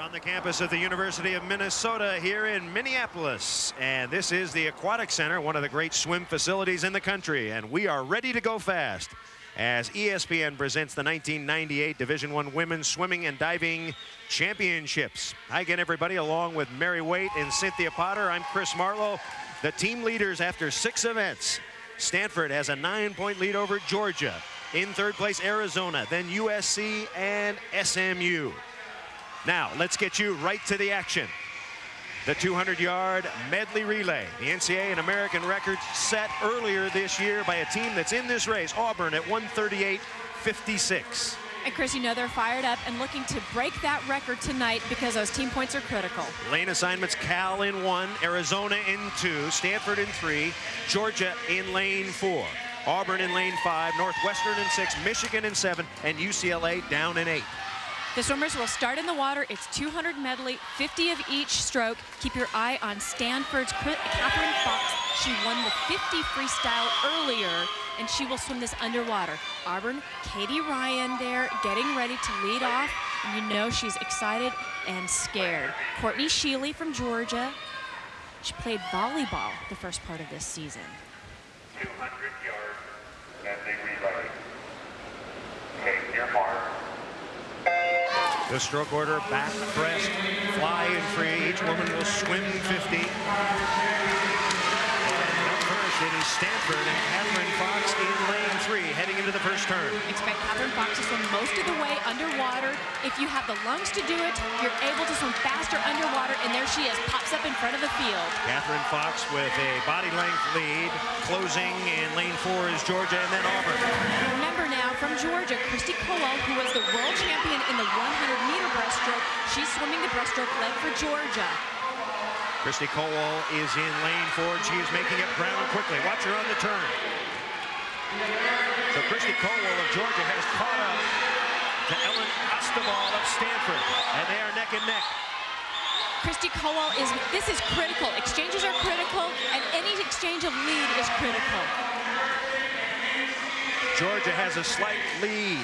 on the campus of the University of Minnesota here in Minneapolis, and this is the Aquatic Center, one of the great swim facilities in the country, and we are ready to go fast as ESPN presents the 1998 Division I Women's Swimming and Diving Championships. Hi again, everybody, along with Mary Waite and Cynthia Potter. I'm Chris Marlowe. The team leaders after 6 events. Stanford has a 9-point lead over Georgia. In third place, Arizona, then USC and SMU. Now, let's get you right to the action. The 200-yard medley relay. The NCAA and American records set earlier this year by a team that's in this race, Auburn, at 138.56. And Chris, you know they're fired up and looking to break that record tonight because those team points are critical. Lane assignments: Cal in 1, Arizona in 2, Stanford in 3, Georgia in lane 4, Auburn in lane 5, Northwestern in 6, Michigan in 7, and UCLA down in 8. The swimmers will start in the water. It's 200 medley, 50 of each stroke. Keep your eye on Stanford's Catherine Fox. She won the 50 freestyle earlier, and she will swim this underwater. Auburn, Katie Ryan there, getting ready to lead off. And you know she's excited and scared. Courtney Sheely from Georgia. She played volleyball the first part of this season. 200 yards, medley relay. Take your mark. The stroke order: back, breast, fly, and free. Each woman will swim 50. Up first, it is Stanford and Catherine Fox in lane 3, heading into the first turn. Expect Catherine Fox to swim most of the way underwater. If you have the lungs to do it, you're able to swim faster underwater, and there she is, pops up in front of the field. Catherine Fox with a body length lead. Closing in lane 4 is Georgia and then Auburn. Remember now, from Georgia, Christy Colwell, who was the world champion in the 100-meter breaststroke. She's swimming the breaststroke leg for Georgia. Christy Colwell is in lane 4. She is making it ground quickly. Watch her on the turn. So Christy Colwell of Georgia has caught up to Ellen Ostavall of Stanford, and they are neck and neck. Christy Colwell this is critical. Exchanges are critical, and any exchange of lead is critical. Georgia has a slight lead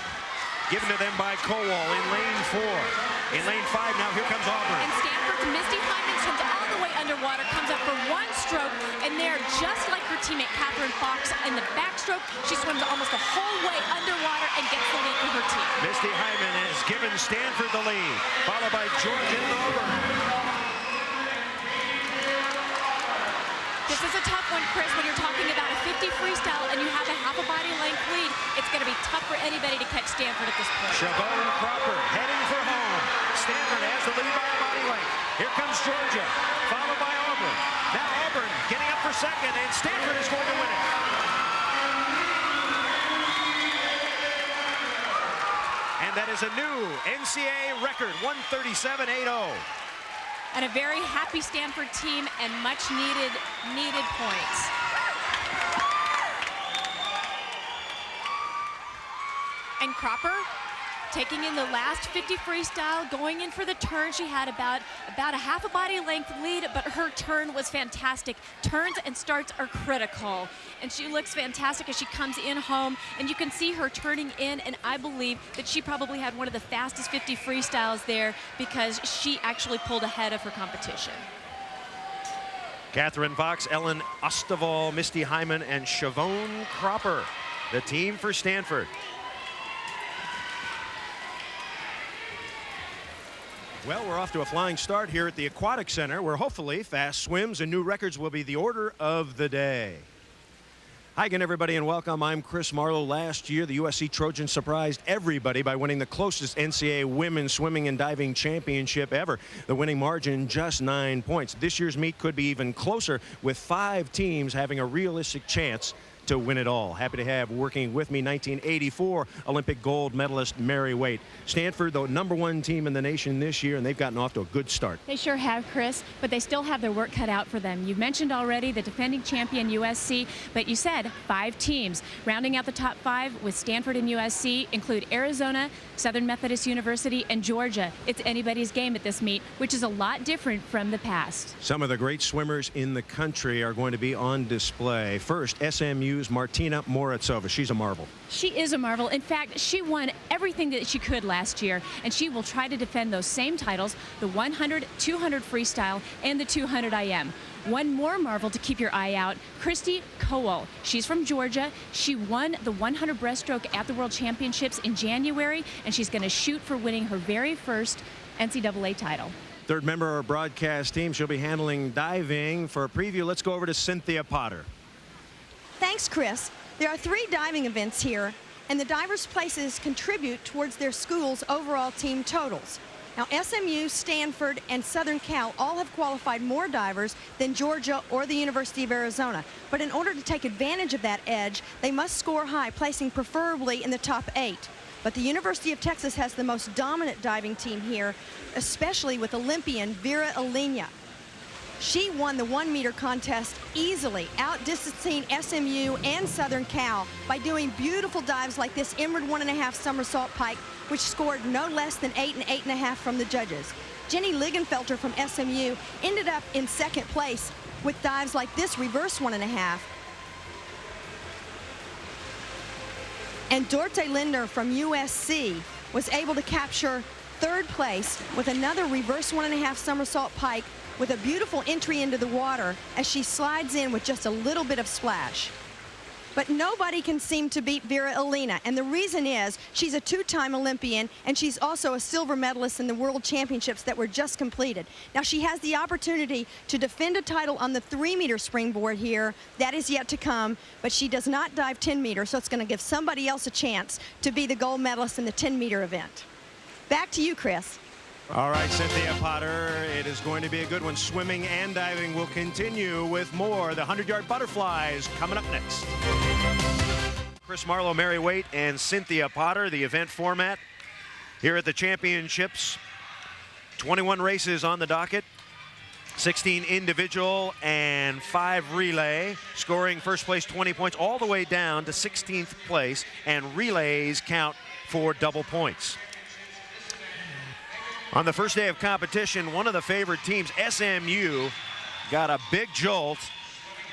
given to them by Colwell in lane 4. In lane 5 now, here comes Auburn. And Stanford's Misty Hyman swims all the way underwater, comes up for 1 stroke, and they're just like her teammate Catherine Fox in the backstroke. She swims almost the whole way underwater and gets the lead for her team. Misty Hyman has given Stanford the lead, followed by Georgia and Auburn. This is a tough one, Chris, when you're talking about a 50 freestyle and you have a half a body length lead. It's going to be tough for anybody to catch Stanford at this point. Siobhan Cropper heading for home. Stanford has the lead by a body length. Here comes Georgia, followed by Auburn. Now Auburn getting up for second, and Stanford is going to win it. And that is a new NCAA record, 137.80. And a very happy Stanford team and much needed points. And Cropper taking in the last 50 freestyle, going in for the turn. She had about a half a body length lead, but her turn was fantastic. Turns and starts are critical. And she looks fantastic as she comes in home, and you can see her turning in, and I believe that she probably had one of the fastest 50 freestyles there because she actually pulled ahead of her competition. Catherine Fox, Ellen Ostavall, Misty Hyman, and Siobhan Cropper, the team for Stanford. Well, we're off to a flying start here at the Aquatic Center, where hopefully fast swims and new records will be the order of the day. Hi again, everybody, and welcome. I'm Chris Marlowe. Last year, the USC Trojans surprised everybody by winning the closest NCAA women's swimming and diving championship ever. The winning margin, just 9 points. This year's meet could be even closer, with 5 teams having a realistic chance to win it all. Happy to have working with me 1984 Olympic gold medalist Mary Waite. Stanford, the #1 team in the nation this year, and they've gotten off to a good start. They sure have, Chris, but they still have their work cut out for them. You mentioned already the defending champion USC, but you said 5 teams. Rounding out the top 5 with Stanford and USC include Arizona, Southern Methodist University, and Georgia. It's anybody's game at this meet, which is a lot different from the past. Some of the great swimmers in the country are going to be on display. First, SMU's Martina Moritsova. She's a marvel. She is a marvel. In fact, she won everything that she could last year, and she will try to defend those same titles, the 100, 200 freestyle, and the 200 IM. One more marvel to keep your eye out, Christy Cowell. She's from Georgia. She won the 100 breaststroke at the World Championships in January, and she's going to shoot for winning her very first NCAA title. Third member of our broadcast team. She'll be handling diving. For a preview, let's go over to Cynthia Potter. Thanks, Chris. There are 3 diving events here, and the divers' places contribute towards their school's overall team totals. Now, SMU, Stanford, and Southern Cal all have qualified more divers than Georgia or the University of Arizona. But in order to take advantage of that edge, they must score high, placing preferably in the top 8. But the University of Texas has the most dominant diving team here, especially with Olympian Vera Alenia. She won the 1-meter contest easily, outdistancing SMU and Southern Cal by doing beautiful dives like this inward 1.5 somersault pike, which scored no less than 8 and 8.5 from the judges. Jenny Ligenfelter from SMU ended up in 2nd place with dives like this reverse 1.5. And Dorte Lindner from USC was able to capture 3rd place with another reverse 1.5 somersault pike with a beautiful entry into the water as she slides in with just a little bit of splash. But nobody can seem to beat Vera Alenia, and the reason is she's a 2-time Olympian, and she's also a silver medalist in the World Championships that were just completed. Now, she has the opportunity to defend a title on the 3-meter springboard here. That is yet to come, but she does not dive 10 meters, so it's going to give somebody else a chance to be the gold medalist in the 10-meter event. Back to you, Chris. All right, Cynthia Potter, it is going to be a good one. Swimming and diving will continue with more. The 100-yard butterflies coming up next. Chris Marlowe, Mary Waite, and Cynthia Potter. The event format here at the championships. 21 races on the docket. 16 individual and 5 relay, scoring first place 20 points all the way down to 16th place, and relays count for double points. On the first day of competition, one of the favored teams, SMU, got a big jolt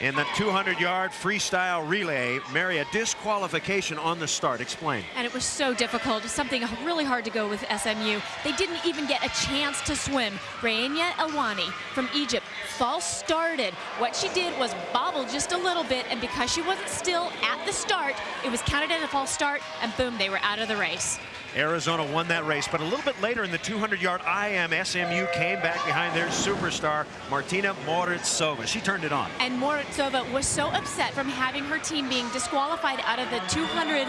in the 200-yard freestyle relay. Mary, a disqualification on the start. Explain. And it was so difficult, something really hard to go with SMU. They didn't even get a chance to swim. Rania Elwani from Egypt false started. What she did was bobble just a little bit, and because she wasn't still at the start, it was counted as a false start, and boom, they were out of the race. Arizona won that race, but a little bit later in the 200-yard IM, SMU came back behind their superstar, Martina Moritsova. She turned it on. And Moritsova was so upset from having her team being disqualified out of the 200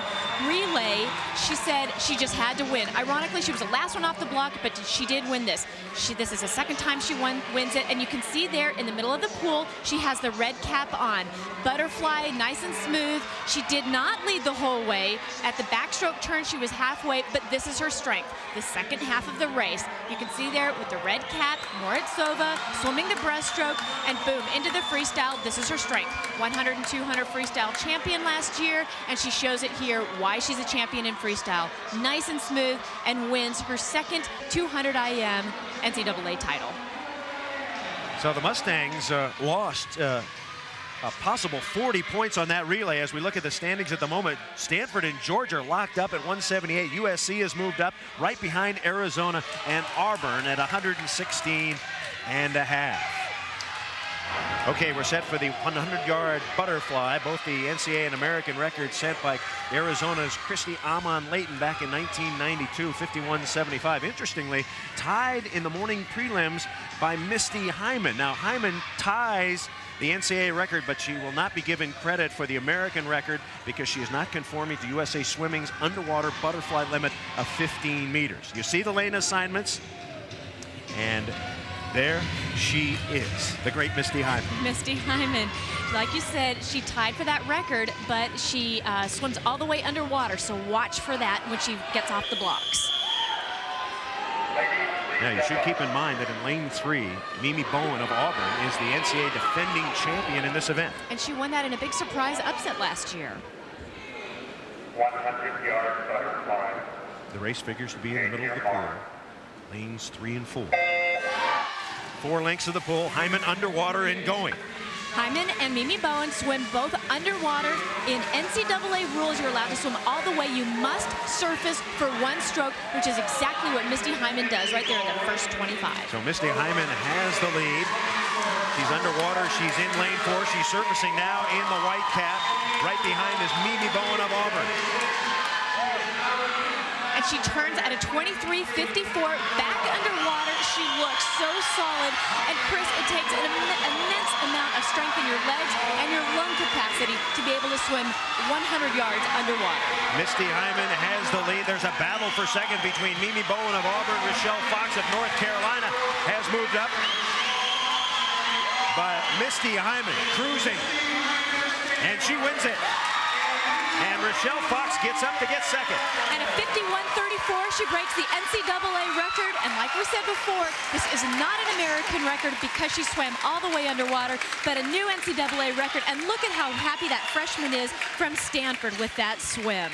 relay. She said she just had to win. Ironically, she was the last one off the block, but she did win this. This is the 2nd time she wins it, and you can see there in the middle of the pool, she has the red cap on. Butterfly, nice and smooth. She did not lead the whole way. At the backstroke turn, she was halfway, but this is her strength. The 2nd half of the race, you can see there with the red cap, Moritsova swimming the breaststroke, and boom, into the freestyle. This is her strength. 100 and 200 freestyle champion last year, and she shows it here why she's a champion in freestyle. Nice and smooth, and wins her 2nd 200 IM NCAA title. So the Mustangs lost a possible 40 points on that relay. As we look at the standings at the moment, Stanford and Georgia locked up at 178. USC has moved up right behind Arizona and Auburn at 116 and a half. Okay, we're set for the 100-yard butterfly. Both the NCAA and American records set by Arizona's Christy Amon-Layton back in 1992, 51-75. Interestingly, tied in the morning prelims by Misty Hyman. Now, Hyman ties the NCAA record, but she will not be given credit for the American record because she is not conforming to USA Swimming's underwater butterfly limit of 15 meters. You see the lane assignments, and there she is, the great Misty Hyman. Misty Hyman, like you said, she tied for that record, but she swims all the way underwater, so watch for that when she gets off the blocks. Now, you should keep in mind that in lane 3, Mimi Bowen of Auburn is the NCAA defending champion in this event. And she won that in a big surprise upset last year. 100-yard butterfly. The race figures to be in the middle of the pool. Lanes 3 and 4. 4 lengths of the pool. Hyman underwater and going. Hyman and Mimi Bowen swim both underwater. In NCAA rules, you're allowed to swim all the way. You must surface for 1 stroke, which is exactly what Misty Hyman does right there in the first 25. So Misty Hyman has the lead. She's underwater. She's in lane 4. She's surfacing now in the white cap. Right behind is Mimi Bowen of Auburn. And she turns at a 23.54 back underwater. She looks so solid. And Chris, it takes an immense amount of strength in your legs and your lung capacity to be able to swim 100 yards underwater. Misty Hyman has the lead. There's a battle for second between Mimi Bowen of Auburn. Rochelle Fox of North Carolina has moved up. But Misty Hyman cruising. And she wins it. And Rochelle Fox gets up to get second. And at 51.34, she breaks the NCAA record. And like we said before, this is not an American record because she swam all the way underwater, but a new NCAA record. And look at how happy that freshman is from Stanford with that swim.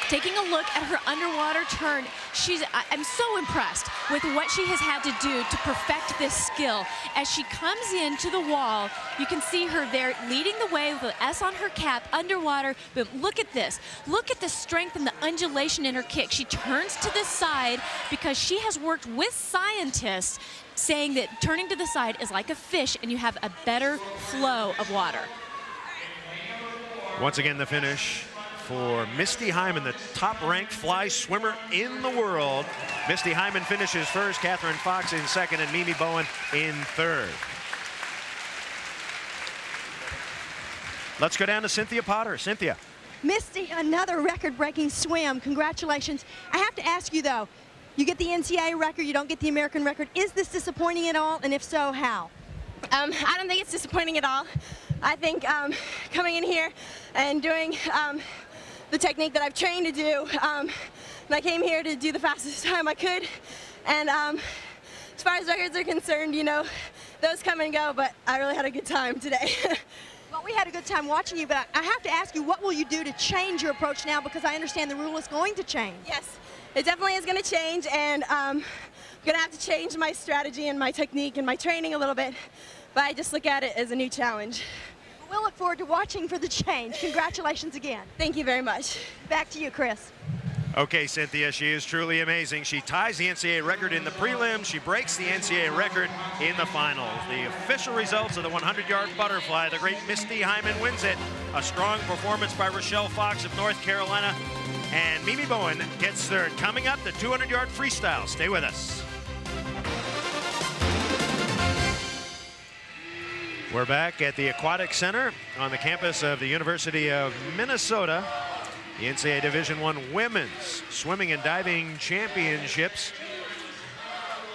Taking a look at her underwater turn, I'm so impressed with what she has had to do to perfect this skill. As she comes into the wall, you can see her there leading the way with an S on her cap underwater. But look at this. Look at the strength and the undulation in her kick. She turns to the side because she has worked with scientists saying that turning to the side is like a fish and you have a better flow of water. Once again, the finish for Misty Hyman, the top-ranked fly swimmer in the world. Misty Hyman finishes first, Catherine Fox in second, and Mimi Bowen in third. Let's go down to Cynthia Potter. Cynthia. Misty, another record-breaking swim. Congratulations. I have to ask you, though, you get the NCAA record, you don't get the American record. Is this disappointing at all, and if so, how? I don't think it's disappointing at all. I think coming in here and doing the technique that I've trained to do, and I came here to do the fastest time I could. And as far as records are concerned, you know, those come and go, but I really had a good time today. Well, we had a good time watching you, but I have to ask you, what will you do to change your approach now? Because I understand the rule is going to change. Yes, it definitely is going to change, and I'm going to have to change my strategy and my technique and my training a little bit, but I just look at it as a new challenge. We'll look forward to watching for the change. Congratulations again. Thank you very much. Back to you, Chris. Okay, Cynthia, she is truly amazing. She ties the NCAA record in the prelims. She breaks the NCAA record in the finals. The official results of the 100-yard butterfly, the great Misty Hyman wins it. A strong performance by Rochelle Fox of North Carolina. And Mimi Bowen gets third. Coming up, the 200-yard freestyle. Stay with us. We're back at the Aquatic Center on the campus of the University of Minnesota. The NCAA Division I Women's Swimming and Diving Championships.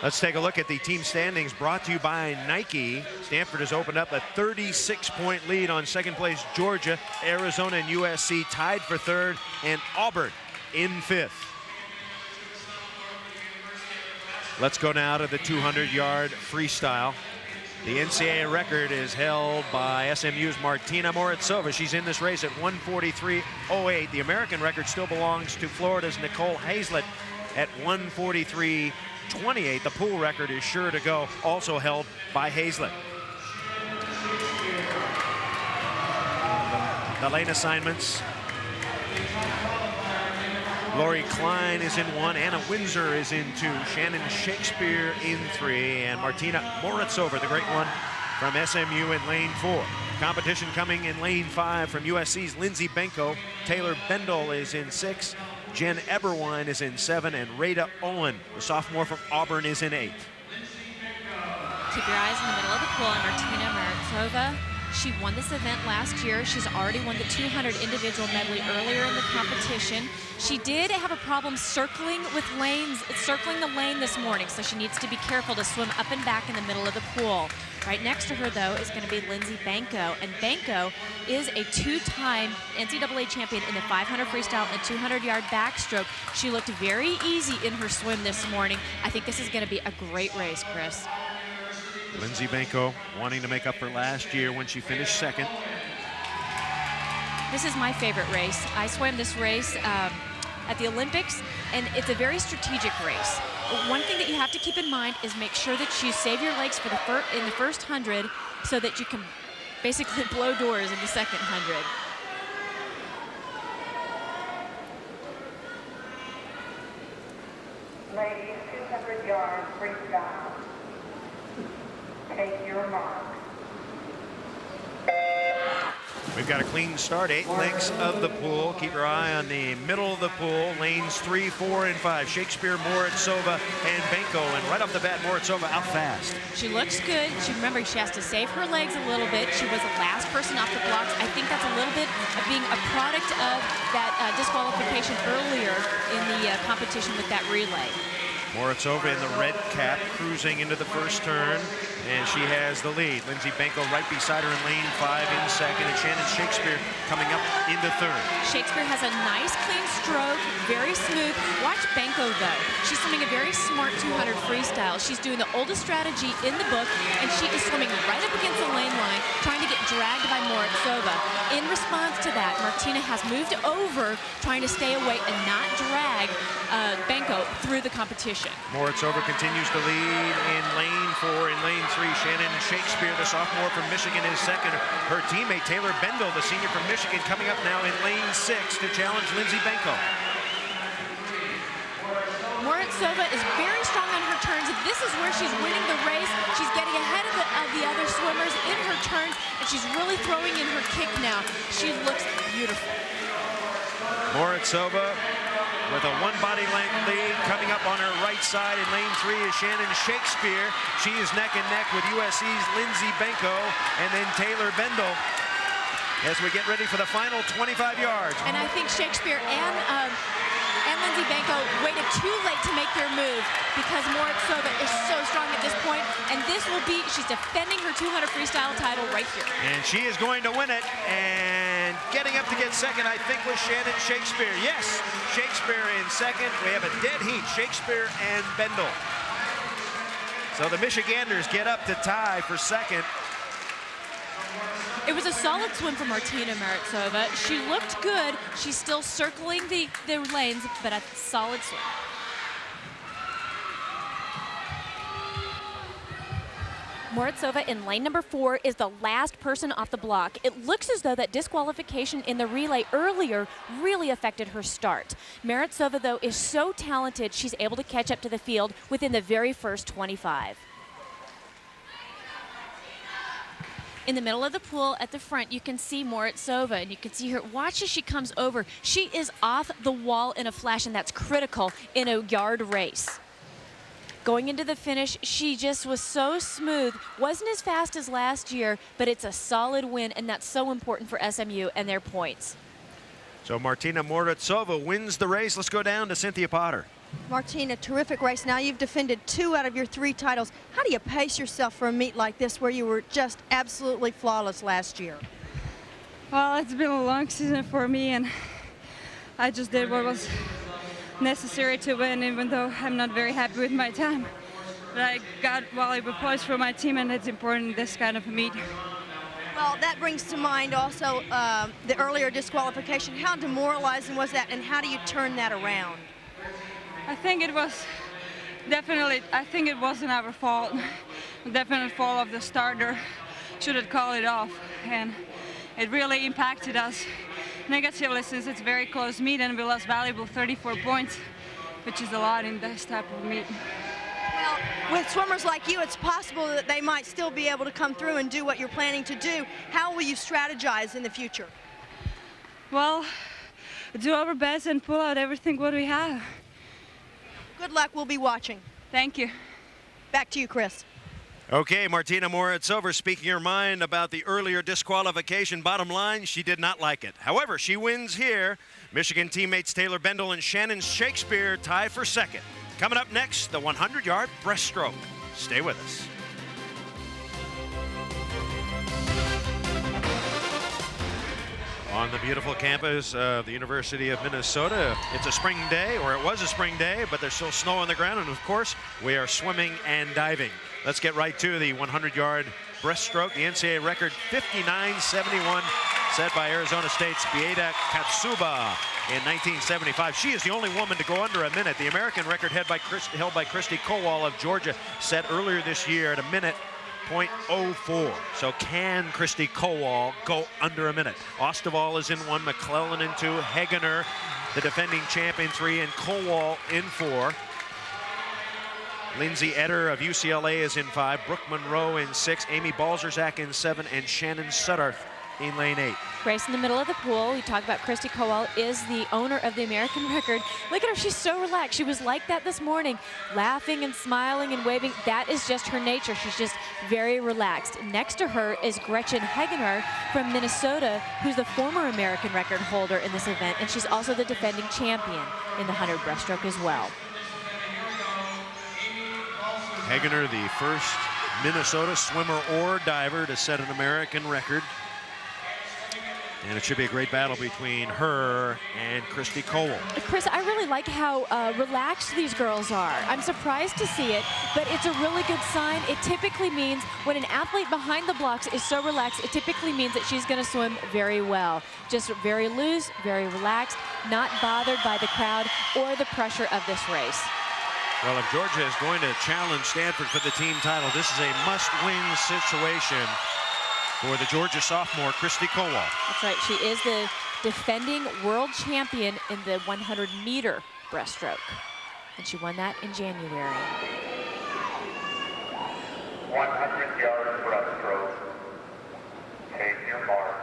Let's take a look at the team standings brought to you by Nike. Stanford has opened up a 36-point lead on second place Georgia. Arizona and USC tied for third, and Auburn in fifth. Let's go now to the 200-yard freestyle. The NCAA record is held by SMU's Martina Moritsova. She's in this race at 1:43.08. The American record still belongs to Florida's Nicole Hazlett at 1:43.28. The pool record is sure to go, also held by Hazlett. The lane assignments. Lori Klein is in 1, Anna Windsor is in 2, Shannon Shakespeare in 3, and Martina Moritsova, the great one from SMU in lane 4. Competition coming in lane 5 from USC's Lindsay Benko. Taylor Bendel is in 6, Jen Eberwine is in 7, and Rada Owen, the sophomore from Auburn, is in 8. Keep your eyes in the middle of the pool on Martina Moritsova. She won this event last year. She's already won the 200 individual medley earlier in the competition. She did have a problem circling with lanes, circling the lane this morning, so she needs to be careful to swim up and back in the middle of the pool. Right next to her, though, is going to be Lindsay Benko, and Benko is a 2-time NCAA champion in the 500 freestyle and 200-yard backstroke. She looked very easy in her swim this morning. I think this is going to be a great race, Chris. Lindsay Benko wanting to make up for last year when she finished second. This is my favorite race. I swam this race at the Olympics, and it's a very strategic race. But one thing that you have to keep in mind is make sure that you save your legs for in the first 100 so that you can basically blow doors in the second 100. Ladies, 200 yards, freestyle. Take your mark. We've got a clean start, 8 lengths of the pool. Keep your eye on the middle of the pool, lanes 3, 4, and 5. Shakespeare, Moritsova, and Benko. And right off the bat, Moritsova out fast. She looks good. Remember, she has to save her legs a little bit. She was the last person off the blocks. I think that's a little bit of being a product of that disqualification earlier in the competition with that relay. Moritsova in the red cap, cruising into the first turn, and she has the lead. Lindsey Benko right beside her in lane 5 in second, and Shannon Shakespeare coming up into third. Shakespeare has a nice clean stroke, very smooth. Watch Benko though. She's swimming a very smart 200 freestyle. She's doing the oldest strategy in the book, and she is swimming right up against the lane line, trying to get dragged by Moritsova. In response to that, Martina has moved over, trying to stay away and not drag Benko through the competition. Moritsova continues to lead in lane 4. In lane 3, Shannon Shakespeare, the sophomore from Michigan, is second. Her teammate Taylor Bendel, the senior from Michigan, coming up now in lane 6 to challenge Lindsey Benko. Moritsova is very strong on her turns. This is where she's winning the race. She's getting ahead of the other swimmers in her turns, and she's really throwing in her kick now. She looks beautiful. Moritsova with a 1 body length lead. Coming up on her right side in lane 3 is Shannon Shakespeare. She is neck and neck with USC's Lindsey Benko and then Taylor Bendel as we get ready for the final 25 yards. And I think Shakespeare and Lindsey Benko waited too late to make their move because Moritsova is so strong at this point, and this will be, she's defending her 200 freestyle title right here. And she is going to win it, and getting up to get second, I think, was Shannon Shakespeare. Yes, Shakespeare in second. We have a dead heat, Shakespeare and Bendel. So the Michiganders get up to tie for second. It was a solid swim for Martina Moritsova. She looked good. She's still circling the lanes, but a solid swim. Moritsova in lane number 4 is the last person off the block. It looks as though that disqualification in the relay earlier really affected her start. Moritsova, though, is so talented, she's able to catch up to the field within the very first 25. In the middle of the pool at the front, you can see Moritsova, and you can see her. Watch as she comes over. She is off the wall in a flash, and that's critical in a yard race. Going into the finish, she just was so smooth. Wasn't as fast as last year, but it's a solid win, and that's so important for SMU and their points. So Martina Moritsova wins the race. Let's go down to Cynthia Potter. Martina, terrific race. Now you've defended 2 out of your 3 titles. How do you pace yourself for a meet like this where you were just absolutely flawless last year? Well, it's been a long season for me, and I just did what was necessary to win, even though I'm not very happy with my time. But I got valuable points for my team, and it's important in this kind of a meet. Well, that brings to mind also the earlier disqualification. How demoralizing was that, and how do you turn that around? I think it was definitely, I think it wasn't our fault. Definite fault of the starter. Should have called it off. And it really impacted us negatively since it's very close meet and we lost valuable 34 points, which is a lot in this type of meet. Well, with swimmers like you, it's possible that they might still be able to come through and do what you're planning to do. How will you strategize in the future? Well, do our best and pull out everything what we have. Good luck. We'll be watching. Thank you. Back to you, Chris. Okay, Martina Moritsova speaking her mind about the earlier disqualification. Bottom line, she did not like it. However, she wins here. Michigan teammates Taylor Bendel and Shannon Shakespeare tie for second. Coming up next, the 100-yard breaststroke. Stay with us. On the beautiful campus of the University of Minnesota, it's a spring day, or it was a spring day, but there's still snow on the ground, and of course, we are swimming and diving. Let's get right to the 100-yard breaststroke. The NCAA record 59.71, set by Arizona State's Bieda Katsuba in 1975. She is the only woman to go under a minute. The American record held by Christy Kowal of Georgia, set earlier this year at a minute .04. So can Christy Kowal go under a minute? Osterwald is in 1, McClellan in 2, Hegener, the defending champ, in 3, and Kowal in 4. Lindsay Eder of UCLA is in 5, Brooke Monroe in 6, Amy Balzerzak in 7, and Shannon Suddarth in lane 8. Race in the middle of the pool. We talk about Christy Kowal is the owner of the American record. Look at her, she's so relaxed. She was like that this morning, laughing and smiling and waving. That is just her nature. She's just very relaxed. Next to her is Gretchen Hegener from Minnesota, who's the former American record holder in this event, and she's also the defending champion in the 100 breaststroke as well. Hegener, the first Minnesota swimmer or diver to set an American record. And it should be a great battle between her and Christy Kowal. Chris, I really like how relaxed these girls are. I'm surprised to see it, but it's a really good sign. It typically means when an athlete behind the blocks is so relaxed, it typically means that she's going to swim very well. Just very loose, very relaxed, not bothered by the crowd or the pressure of this race. Well, if Georgia is going to challenge Stanford for the team title, this is a must-win situation for the Georgia sophomore, Christy Kowal. That's right. She is the defending world champion in the 100-meter breaststroke, and she won that in January. 100-yard breaststroke. Take your mark.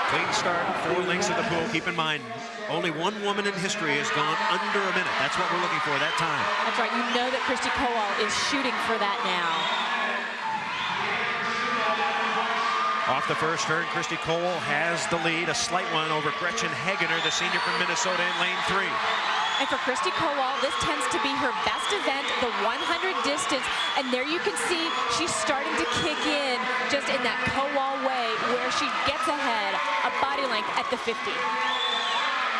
Clean start, 4 lengths of the pool. Keep in mind, only one woman in history has gone under a minute. That's what we're looking for, that time. That's right. You know that Christy Kowal is shooting for that now. Off the first turn, Christy Kowal has the lead, a slight one over Gretchen Hegener, the senior from Minnesota, in lane 3. And for Christy Kowal, this tends to be her best event, the 100 distance. And there you can see she's starting to kick in just in that Kowal way where she gets ahead a body length at the 50.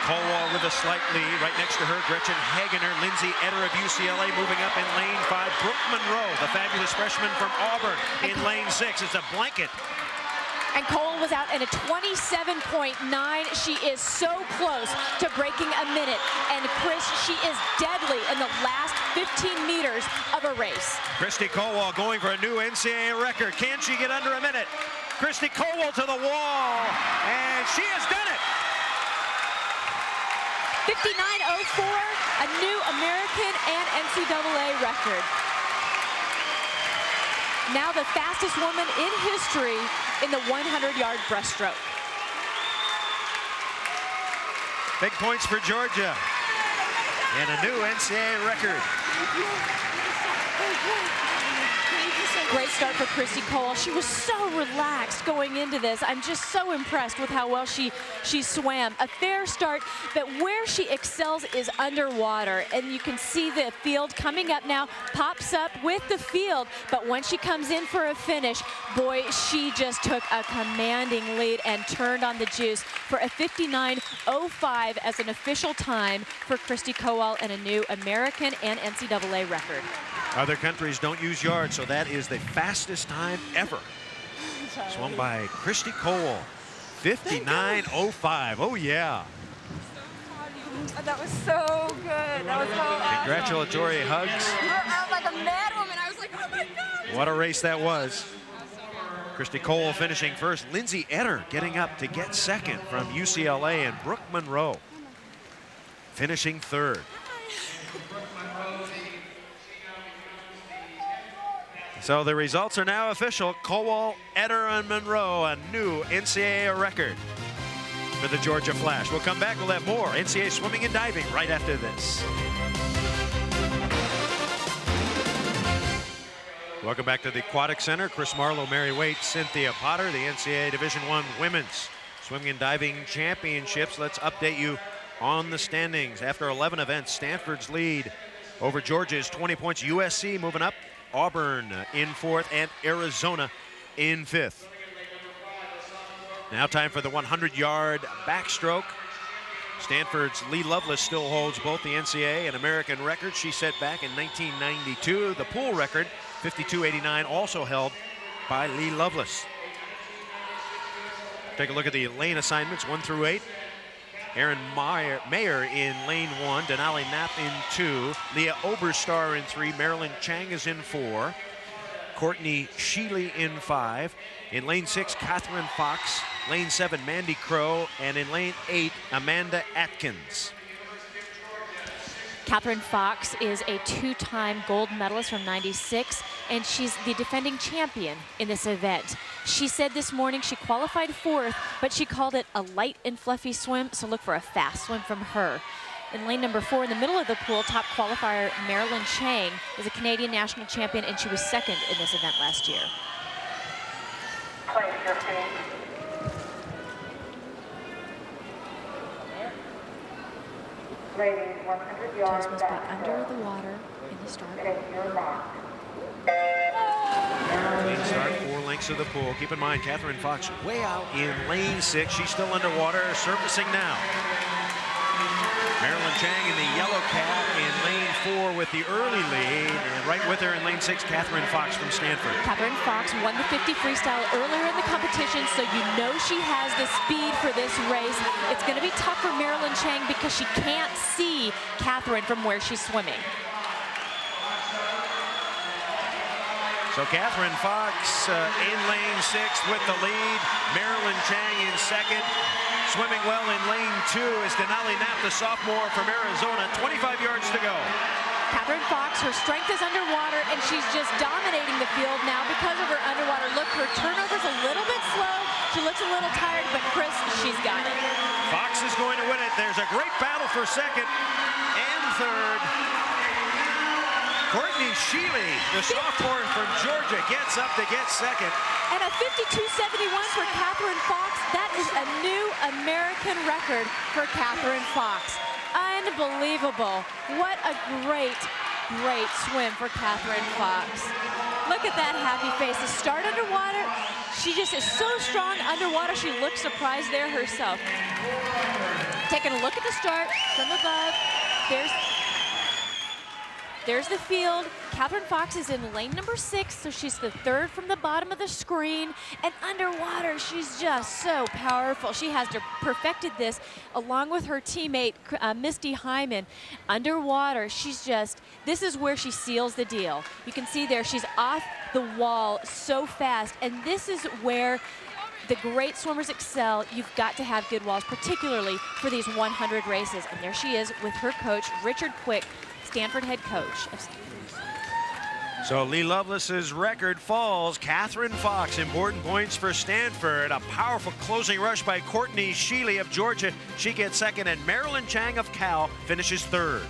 Kowal with a slight lead. Right next to her, Gretchen Hegener. Lindsay Eder of UCLA moving up in lane 5. Brooke Monroe, the fabulous freshman from Auburn, in lane 6. It's a blanket. And Kowal was out in a 27.9. She is so close to breaking a minute. And Chris, she is deadly in the last 15 meters of a race. Christy Kowal going for a new NCAA record. Can she get under a minute? Christy Kowal to the wall, and she has done it. 59.04, a new American and NCAA record. Now the fastest woman in history in the 100-yard breaststroke. Big points for Georgia and a new NCAA record. Great start for Christy Kowal. She was so relaxed going into this. I'm just so impressed with how well she swam. A fair start, but where she excels is underwater. And you can see the field coming up now, pops up with the field. But when she comes in for a finish, boy, she just took a commanding lead and turned on the juice for a 59.05 as an official time for Christy Kowal and a new American and NCAA record. Other countries don't use yards, so that is the fastest time ever. Swum by Christy Kowal, 59.05. Oh, yeah. That was so good. That was so awesome. Congratulatory hugs. I was like a mad woman. I was like, oh my God. What a race that was. Christy Kowal finishing first. Lindsay Eder getting up to get second from UCLA, and Brooke Monroe finishing third. So the results are now official. Kowal, Eder, and Monroe, a new NCAA record for the Georgia Flash. We'll come back. We'll have more NCAA swimming and diving right after this. Welcome back to the Aquatic Center. Chris Marlowe, Mary Waite, Cynthia Potter, the NCAA Division I Women's Swimming and Diving Championships. Let's update you on the standings. After 11 events, Stanford's lead over Georgia is 20 points. USC moving up. Auburn in 4th and Arizona in 5th. Now time for the 100-yard backstroke. Stanford's Lee Lovelace still holds both the NCAA and American records she set back in 1992. The pool record, 52.89, also held by Lee Lovelace. Take a look at the lane assignments, 1 through 8. Erin Mayer in lane 1, Denali Knapp in 2, Leah Oberstar in 3, Marilyn Chang is in 4, Courtney Sheely in 5. In lane 6, Catherine Fox. Lane 7, Mandy Crow. And in lane 8, Amanda Atkins. Catherine Fox is a 2-time gold medalist from '96, and she's the defending champion in this event. She said this morning she qualified 4th, but she called it a light and fluffy swim, so look for a fast swim from her. In lane number 4, in the middle of the pool, top qualifier Marilyn Chang is a Canadian national champion, and she was 2nd in this event last year. Place your feet. Ladies, 100 yards Toes must be under the water in the start. Take your mark. Clean start, 4 lengths of the pool. Keep in mind, Catherine Fox way out in lane 6. She's still underwater, surfacing now. Marilyn Chang in the yellow cap in lane 4 with the early lead. And right with her in lane 6, Catherine Fox from Stanford. Catherine Fox won the 50 freestyle earlier in the competition, so you know she has the speed for this race. It's going to be tough for Marilyn Chang because she can't see Catherine from where she's swimming. So Catherine Fox in lane 6 with the lead. Marilyn Chang in 2nd. Swimming well in lane 2 is Denali Knapp, the sophomore from Arizona. 25 yards to go. Catherine Fox, her strength is underwater, and she's just dominating the field now because of her underwater look. Her turnover's a little bit slow. She looks a little tired, but Chris, she's got it. Fox is going to win it. There's a great battle for 2nd and 3rd. Courtney Sheely, the sophomore from Georgia, gets up to get 2nd. And a 52.71 for Catherine Fox. That is a new American record for Catherine Fox. Unbelievable. What a great, great swim for Catherine Fox. Look at that happy face. The start underwater, she just is so strong underwater. She looks surprised there herself. Taking a look at the start from above. There's the field. Catherine Fox is in lane number 6, so she's the 3rd from the bottom of the screen. And underwater, she's just so powerful. She has perfected this along with her teammate, Misty Hyman. Underwater, this is where she seals the deal. You can see there, she's off the wall so fast. And this is where the great swimmers excel. You've got to have good walls, particularly for these 100 races. And there she is with her coach, Richard Quick, Stanford head coach. So Lee Lovelace's record falls. Catherine Fox, important points for Stanford. A powerful closing rush by Courtney Sheely of Georgia. She gets 2nd, and Marilyn Chang of Cal finishes 3rd.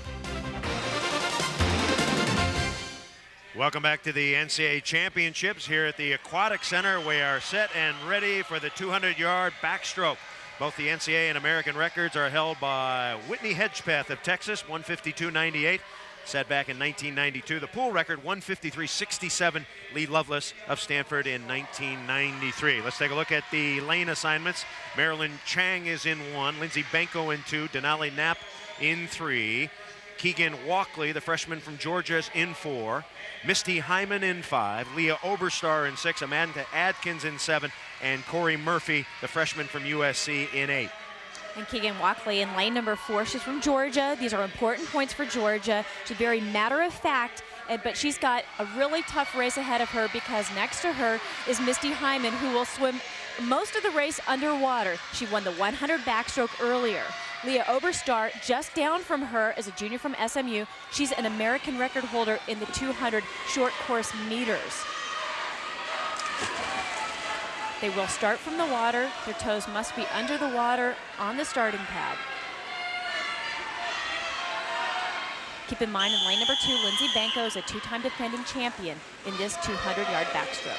Welcome back to the NCAA Championships here at the Aquatic Center. We are set and ready for the 200-yard backstroke. Both the NCAA and American records are held by Whitney Hedgepeth of Texas, 152.98, set back in 1992. The pool record, 153.67, Lee Lovelace of Stanford in 1993. Let's take a look at the lane assignments. Marilyn Chang is in 1, Lindsay Benko in 2, Denali Knapp in 3, Keegan Walkley, the freshman from Georgia, is in 4, Misty Hyman in 5, Leah Oberstar in 6, Amanda Atkins in 7, and Corey Murphy, the freshman from USC, in 8. And Keegan Walkley in lane number 4. She's from Georgia. These are important points for Georgia. She's very matter-of-fact, but she's got a really tough race ahead of her because next to her is Misty Hyman, who will swim most of the race underwater. She won the 100 backstroke earlier. Leah Oberstar, just down from her, is a junior from SMU. She's an American record holder in the 200 short course meters. They will start from the water. Their toes must be under the water on the starting pad. Keep in mind, in lane number 2, Lindsay Benko is a 2-time defending champion in this 200-yard backstroke.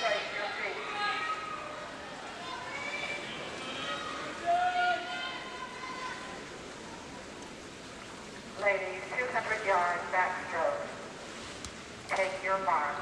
Ladies, 200 yards backstroke. Take your mark.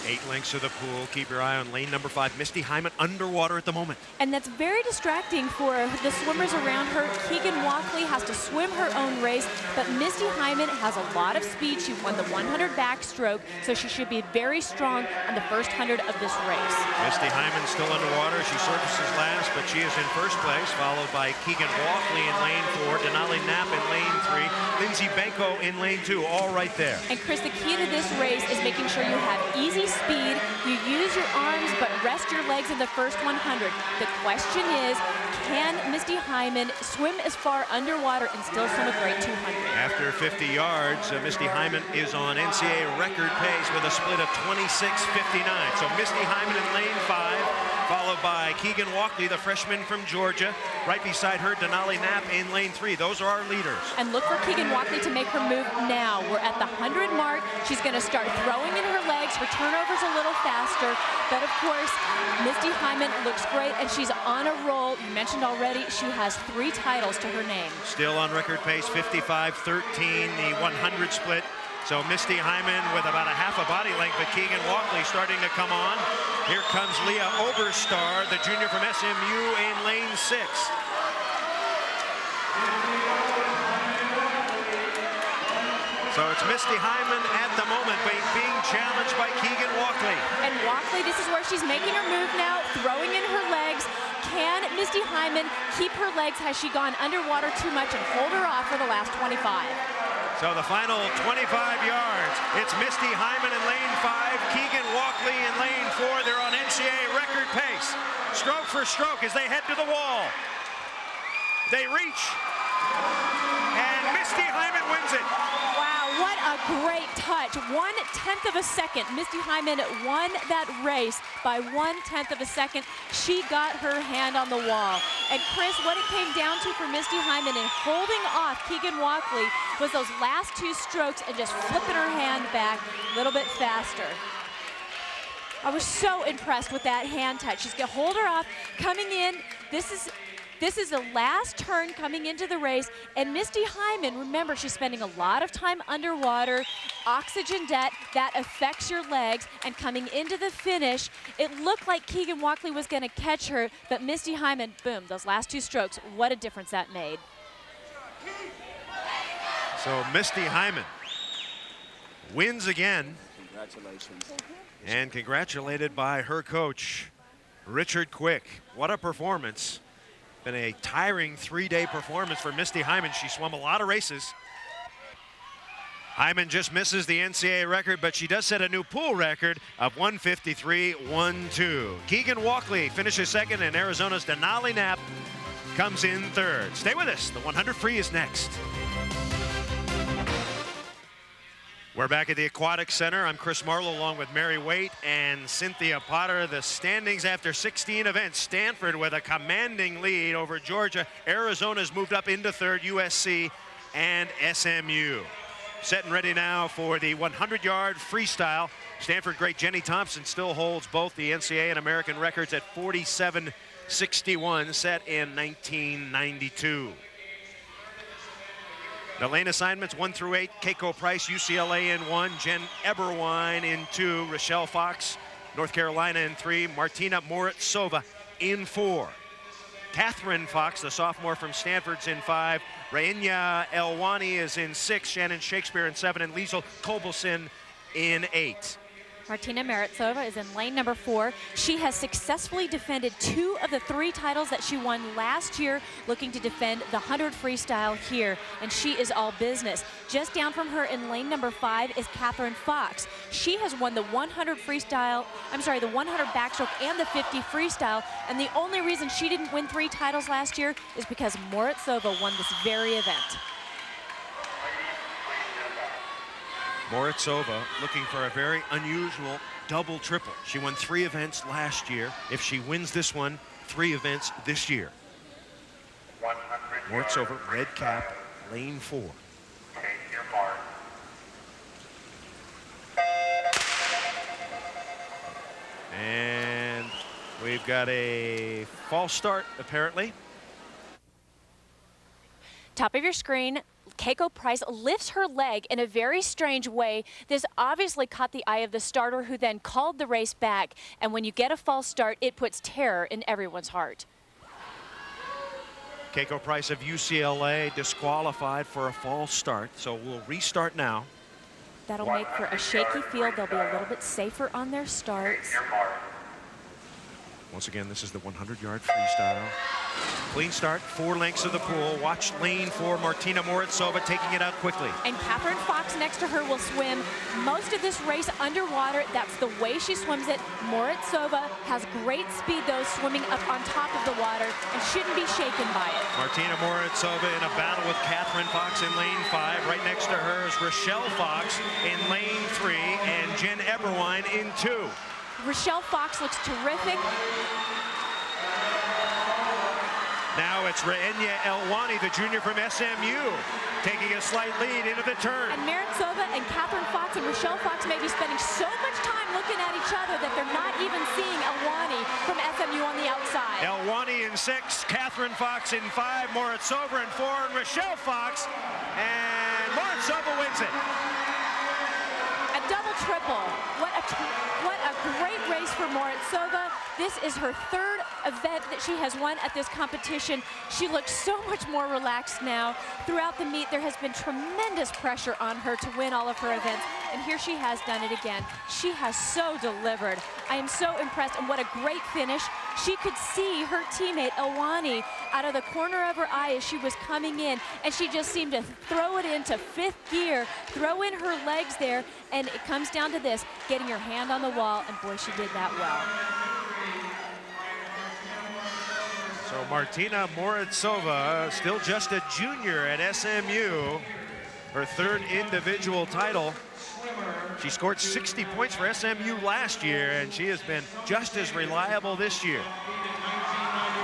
8 lengths of the pool. Keep your eye on lane number 5. Misty Hyman underwater at the moment. And that's very distracting for the swimmers around her. Keegan Walkley has to swim her own race, but Misty Hyman has a lot of speed. She won the 100 backstroke, so she should be very strong on the first 100 of this race. Misty Hyman still underwater. She surfaces last, but she is in first place, followed by Keegan Walkley in lane 4, Denali Knapp in lane 3, Lindsay Benko in lane 2, all right there. And Chris, the key to this race is making sure you have easy speed, you use your arms, but rest your legs in the first 100. The question is, can Misty Hyman swim as far underwater and still swim a great 200? After 50 yards, Misty Hyman is on NCAA record pace with a split of 26:59. So Misty Hyman in lane 5, followed by Keegan Walkley, the freshman from Georgia. Right beside her, Denali Knapp in lane 3. Those are our leaders. And look for Keegan Walkley to make her move now. We're at the 100 mark. She's going to start throwing in her legs. Her turnover's a little faster. But of course, Misty Hyman looks great, and she's on a roll. You mentioned already, she has 3 titles to her name. Still on record pace, 55-13, the 100 split. So Misty Hyman with about a half a body length, but Keegan Walkley starting to come on. Here comes Leah Oberstar, the junior from SMU in lane 6. So it's Misty Hyman at the moment, being challenged by Keegan Walkley. And Walkley, this is where she's making her move now, throwing in her legs. Can Misty Hyman keep her legs? Has she gone underwater too much and hold her off for the last 25? So the final 25 yards, it's Misty Hyman in lane 5, Keegan Walkley in lane 4. They're on NCAA record pace. Stroke for stroke as they head to the wall. They reach, and Misty Hyman wins it. Wow, what a great touch. 1/10 of a second. Misty Hyman won that race by 1/10 of a second. She got her hand on the wall. And Chris, what it came down to for Misty Hyman in holding off Keegan Walkley was those last 2 strokes and just flipping her hand back a little bit faster. I was so impressed with that hand touch. She's gonna hold her off, coming in. This is the last turn coming into the race, and Misty Hyman, remember, she's spending a lot of time underwater, oxygen debt, that affects your legs, and coming into the finish, it looked like Keegan Walkley was gonna catch her, but Misty Hyman, boom, those last 2 strokes, what a difference that made. So Misty Hyman wins again. Congratulations. And congratulated by her coach, Richard Quick. What a performance. Been a tiring 3-day performance for Misty Hyman. She swum a lot of races. Hyman just misses the NCAA record, but she does set a new pool record of 153.12. Keegan Walkley finishes second, and Arizona's Denali Knapp comes in third. Stay with us. The 100 free is next. We're back at the Aquatic Center. I'm Chris Marlowe along with Mary Waite and Cynthia Potter. The standings after 16 events. Stanford with a commanding lead over Georgia. Arizona's moved up into third, USC and SMU. Set and ready now for the 100-yard freestyle. Stanford great Jenny Thompson still holds both the NCAA and American records at 47.61, set in 1992. The lane assignments 1 through 8, Keiko Price, UCLA in 1, Jen Eberwine in 2, Rochelle Fox, North Carolina in 3, Martina Moritsova in 4. Catherine Fox, the sophomore from Stanford's in 5, Raina Elwani is in 6, Shannon Shakespeare in 7, and Liesl Kobelson in 8. Martina Moritsova is in lane number 4. She has successfully defended 2 of the 3 titles that she won last year, looking to defend the 100 freestyle here, and she is all business. Just down from her in lane number 5 is Catherine Fox. She has won the 100 freestyle, the 100 backstroke and the 50 freestyle, and the only reason she didn't win 3 titles last year is because Moritsova won this very event. Moritsova looking for a very unusual double-triple. She won 3 events last year. If she wins this one, 3 events this year. Moritsova, red cap, lane 4. Take your mark. And we've got a false start, apparently. Top of your screen, Keiko Price lifts her leg in a very strange way. This obviously caught the eye of the starter, who then called the race back. And when you get a false start, it puts terror in everyone's heart. Keiko Price of UCLA disqualified for a false start, so we'll restart now. That'll make for a shaky field. They'll be a little bit safer on their starts. Your mark. Once again, this is the 100-yard freestyle. Clean start, 4 lengths of the pool. Watch lane 4, Martina Moritsova taking it out quickly. And Catherine Fox next to her will swim most of this race underwater. That's the way she swims it. Moritsova has great speed, though, swimming up on top of the water and shouldn't be shaken by it. Martina Moritsova in a battle with Catherine Fox in lane 5. Right next to her is Rochelle Fox in lane 3 and Jen Eberwein in 2. Rochelle Fox looks terrific. Now it's Reenya Elwani, the junior from SMU, taking a slight lead into the turn. And Moritsova and Catherine Fox and Rochelle Fox may be spending so much time looking at each other that they're not even seeing Elwani from SMU on the outside. Elwani in 6, Catherine Fox in 5, Moritsova in 4, and Rochelle Fox. And Moritsova wins it. A double triple. What a great race for Moritsova. This is her 3rd event that she has won at this competition. She looks so much more relaxed now. Throughout the meet, there has been tremendous pressure on her to win all of her events, and here she has done it again. She has so delivered. I am so impressed, and what a great finish. She could see her teammate Elwani out of the corner of her eye as she was coming in, and she just seemed to throw it into 5th gear, throw in her legs there, and it comes down to this, getting your hand on the wall, and boy, she did that well. So Martina Moritsova, still just a junior at SMU, her 3rd individual title. She scored 60 points for SMU last year, and she has been just as reliable this year.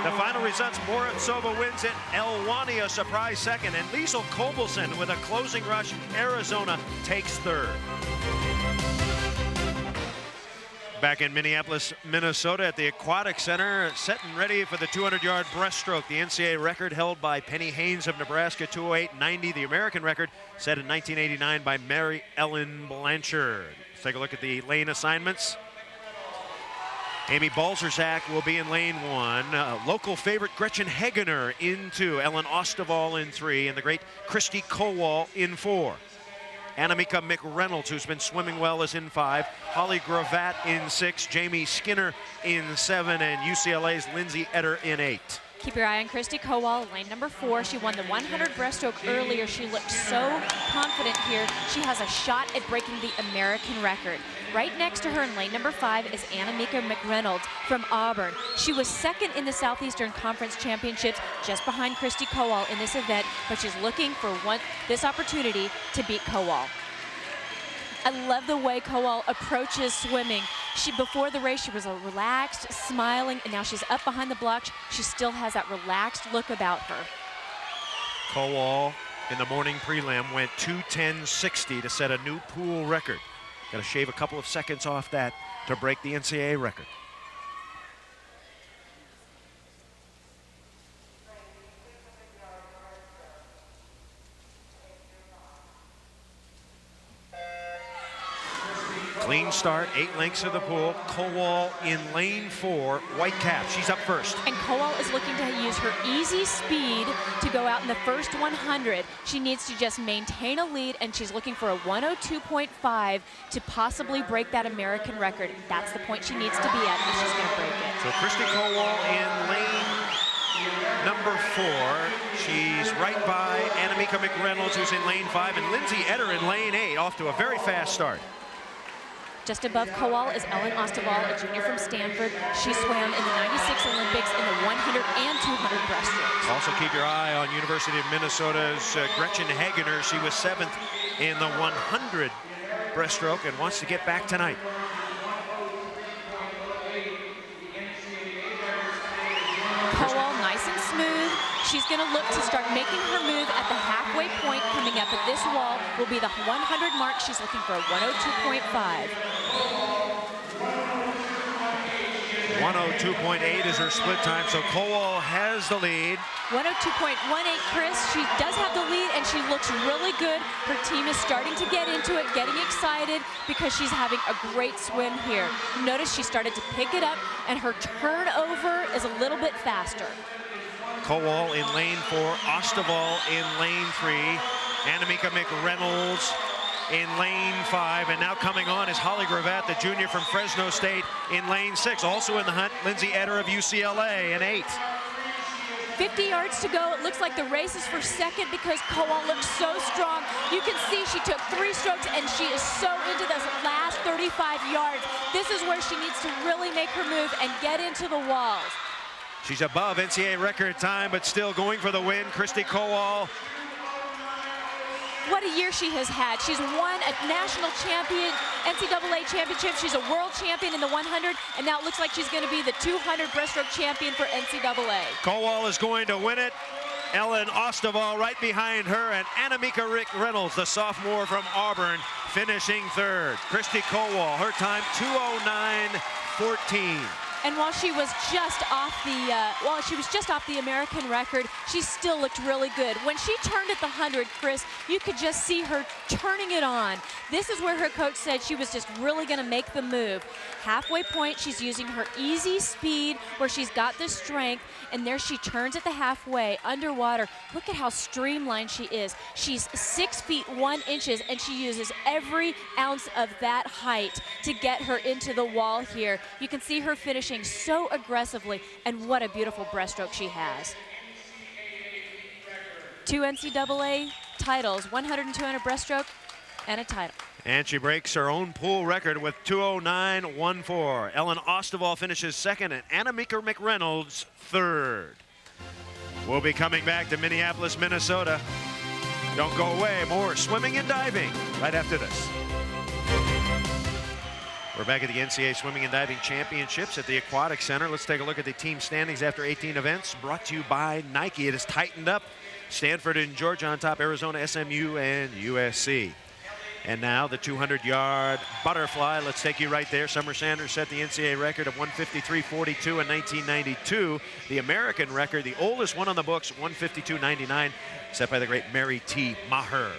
The final results, Moritsova wins it, Elwani a surprise 2nd, and Liesl Kobelson with a closing rush, Arizona takes 3rd. Back in Minneapolis, Minnesota at the Aquatic Center, set and ready for the 200-yard breaststroke. The NCAA record held by Penny Haynes of Nebraska, 208.90. The American record set in 1989 by Mary Ellen Blanchard. Let's take a look at the lane assignments. Amy Balzerzak will be in lane 1. Local favorite Gretchen Hagener in 2. Ellen Osterwald in 3. And the great Christy Kowal in 4. Annemieka McReynolds, who's been swimming well, is in 5. Holly Gravatt in 6. Jamie Skinner in 7. And UCLA's Lindsay Etter in 8. Keep your eye on Christy Kowal, lane number 4. She won the 100 breaststroke earlier. She looked so confident here. She has a shot at breaking the American record. Right next to her in lane number 5 is Annemieka McReynolds from Auburn. She was 2nd in the Southeastern Conference Championships, just behind Christy Kowal in this event, but she's looking for this opportunity to beat Kowal. I love the way Kowal approaches swimming. Before the race, she was relaxed, smiling, and now she's up behind the blocks. She still has that relaxed look about her. Kowal in the morning prelim went 2:10.60 to set a new pool record. Got to shave a couple of seconds off that to break the NCAA record. Clean start, 8 lengths of the pool. Kowal in lane 4, white cap. She's up first. And Kowal is looking to use her easy speed to go out in the first 100. She needs to just maintain a lead, and she's looking for a 102.5 to possibly break that American record. That's the point she needs to be at if she's going to break it. So Christy Kowal in lane number 4. She's right by Annemieka McReynolds, who's in lane 5, and Lindsay Etter in lane 8, off to a very fast start. Just above Kowal is Ellen Osterwald, a junior from Stanford. She swam in the 96 Olympics in the 100 and 200 breaststrokes. Also keep your eye on University of Minnesota's Gretchen Hagener. She was 7th in the 100 breaststroke and wants to get back tonight. Kowal nice and smooth. She's going to look to start making her move at the halfway point coming up, but this wall will be the 100 mark. She's looking for a 102.5. 102.8 is her split time, so Kowal has the lead. 102.18, Chris. She does have the lead, and she looks really good. Her team is starting to get into it, getting excited because she's having a great swim here. Notice she started to pick it up, and her turnover is a little bit faster. Kowal in lane 4, Ostaval in lane 3, Annemieka McReynolds in lane 5, and now coming on is Holly Gravatt, the junior from Fresno State, in lane 6. Also in the hunt, Lindsay Eder of UCLA in 8. 50 yards to go. It looks like the race is for second because Kowal looks so strong. You can see she took 3 strokes, and she is so into those last 35 yards. This is where she needs to really make her move and get into the walls. She's above NCAA record time, but still going for the win. Christy Kowal. What a year she has had. She's won a national champion, NCAA championship. She's a world champion in the 100, and now it looks like she's going to be the 200 breaststroke champion for NCAA. Kowal is going to win it. Ellen Ostaval right behind her, and Annemieka McReynolds, the sophomore from Auburn, finishing 3rd. Christy Kowal, her time 2:09.14. And while she was just off the American record, she still looked really good. When she turned at the 100, Chris, you could just see her turning it on. This is where her coach said she was just really going to make the move. Halfway point, she's using her easy speed where she's got the strength, and there she turns at the halfway, underwater. Look at how streamlined she is. She's 6 feet 1 inch, and she uses every ounce of that height to get her into the wall here. You can see her finishing so aggressively, and what a beautiful breaststroke she has. 2 NCAA titles, 100 and 200 breaststroke, and a title. And she breaks her own pool record with 2:09.14. Ellen Ostaval finishes 2nd, and Annemieka McReynolds 3rd. We'll be coming back to Minneapolis, Minnesota. Don't go away. More swimming and diving right after this. We're back at the NCAA Swimming and Diving Championships at the Aquatic Center. Let's take a look at the team standings after 18 events, brought to you by Nike. It has tightened up. Stanford and Georgia on top, Arizona, SMU, and USC. And now the 200-yard butterfly. Let's take you right there. Summer Sanders set the NCAA record of 153.42 in 1992. The American record, the oldest one on the books, 152.99, set by the great Mary T. Maher.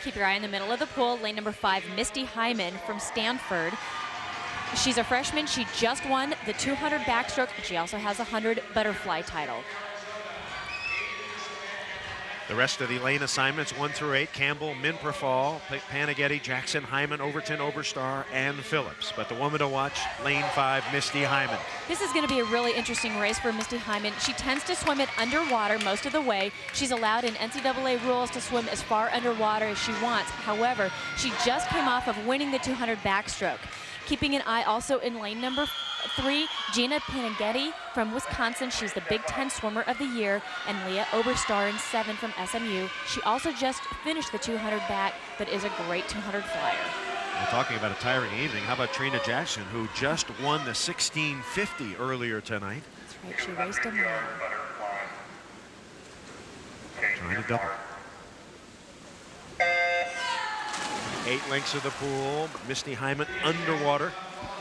Keep your eye in the middle of the pool. Lane number 5, Misty Hyman from Stanford. She's a freshman. She just won the 200 backstroke, but she also has a 100 butterfly title. The rest of the lane assignments, 1 through 8, Campbell, Minprafal, Panaghetti, Jackson, Hyman, Overton, Oberstar, and Phillips. But the woman to watch, lane 5, Misty Hyman. This is going to be a really interesting race for Misty Hyman. She tends to swim it underwater most of the way. She's allowed in NCAA rules to swim as far underwater as she wants. However, she just came off of winning the 200 backstroke. Keeping an eye also in lane number 3, Gina Panaghetti from Wisconsin. She's the Big Ten Swimmer of the Year. And Leah Oberstar in 7 from SMU. She also just finished the 200 back, but is a great 200 flyer. We're talking about a tiring evening. How about Trina Jackson, who just won the 1650 earlier tonight? That's right, she raced a mile. Trying to double. 8 lengths of the pool, Misty Hyman underwater.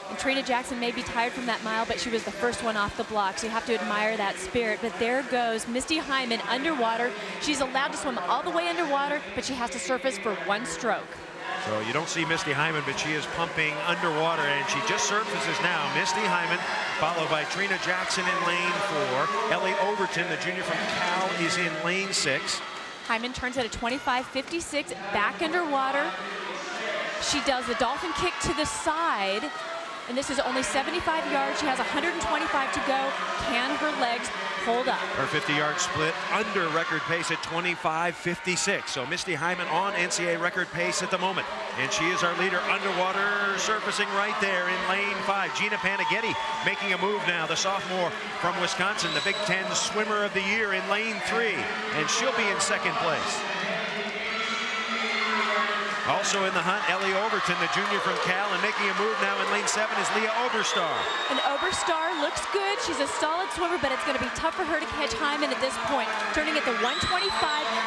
And Trina Jackson may be tired from that mile, but she was the first one off the block, so you have to admire that spirit. But there goes Misty Hyman underwater. She's allowed to swim all the way underwater, but she has to surface for 1 stroke. So you don't see Misty Hyman, but she is pumping underwater, and she just surfaces now. Misty Hyman, followed by Trina Jackson in lane 4. Ellie Overton, the junior from Cal, is in lane 6. Hyman turns at a 25.56 back underwater. She does the dolphin kick to the side, and this is only 75 yards. She has 125 to go. Can her legs hold up? Her 50-yard split under record pace at 25.56. So Misty Hyman on NCAA record pace at the moment. And she is our leader underwater, surfacing right there in lane 5. Gina Panaghetti making a move now, the sophomore from Wisconsin, the Big Ten Swimmer of the Year in lane 3. And she'll be in 2nd place. Also in the hunt, Ellie Overton, the junior from Cal, and making a move now in lane 7 is Leah Oberstar. And Oberstar looks good. She's a solid swimmer, but it's going to be tough for her to catch Hyman at this point. Turning at the 125,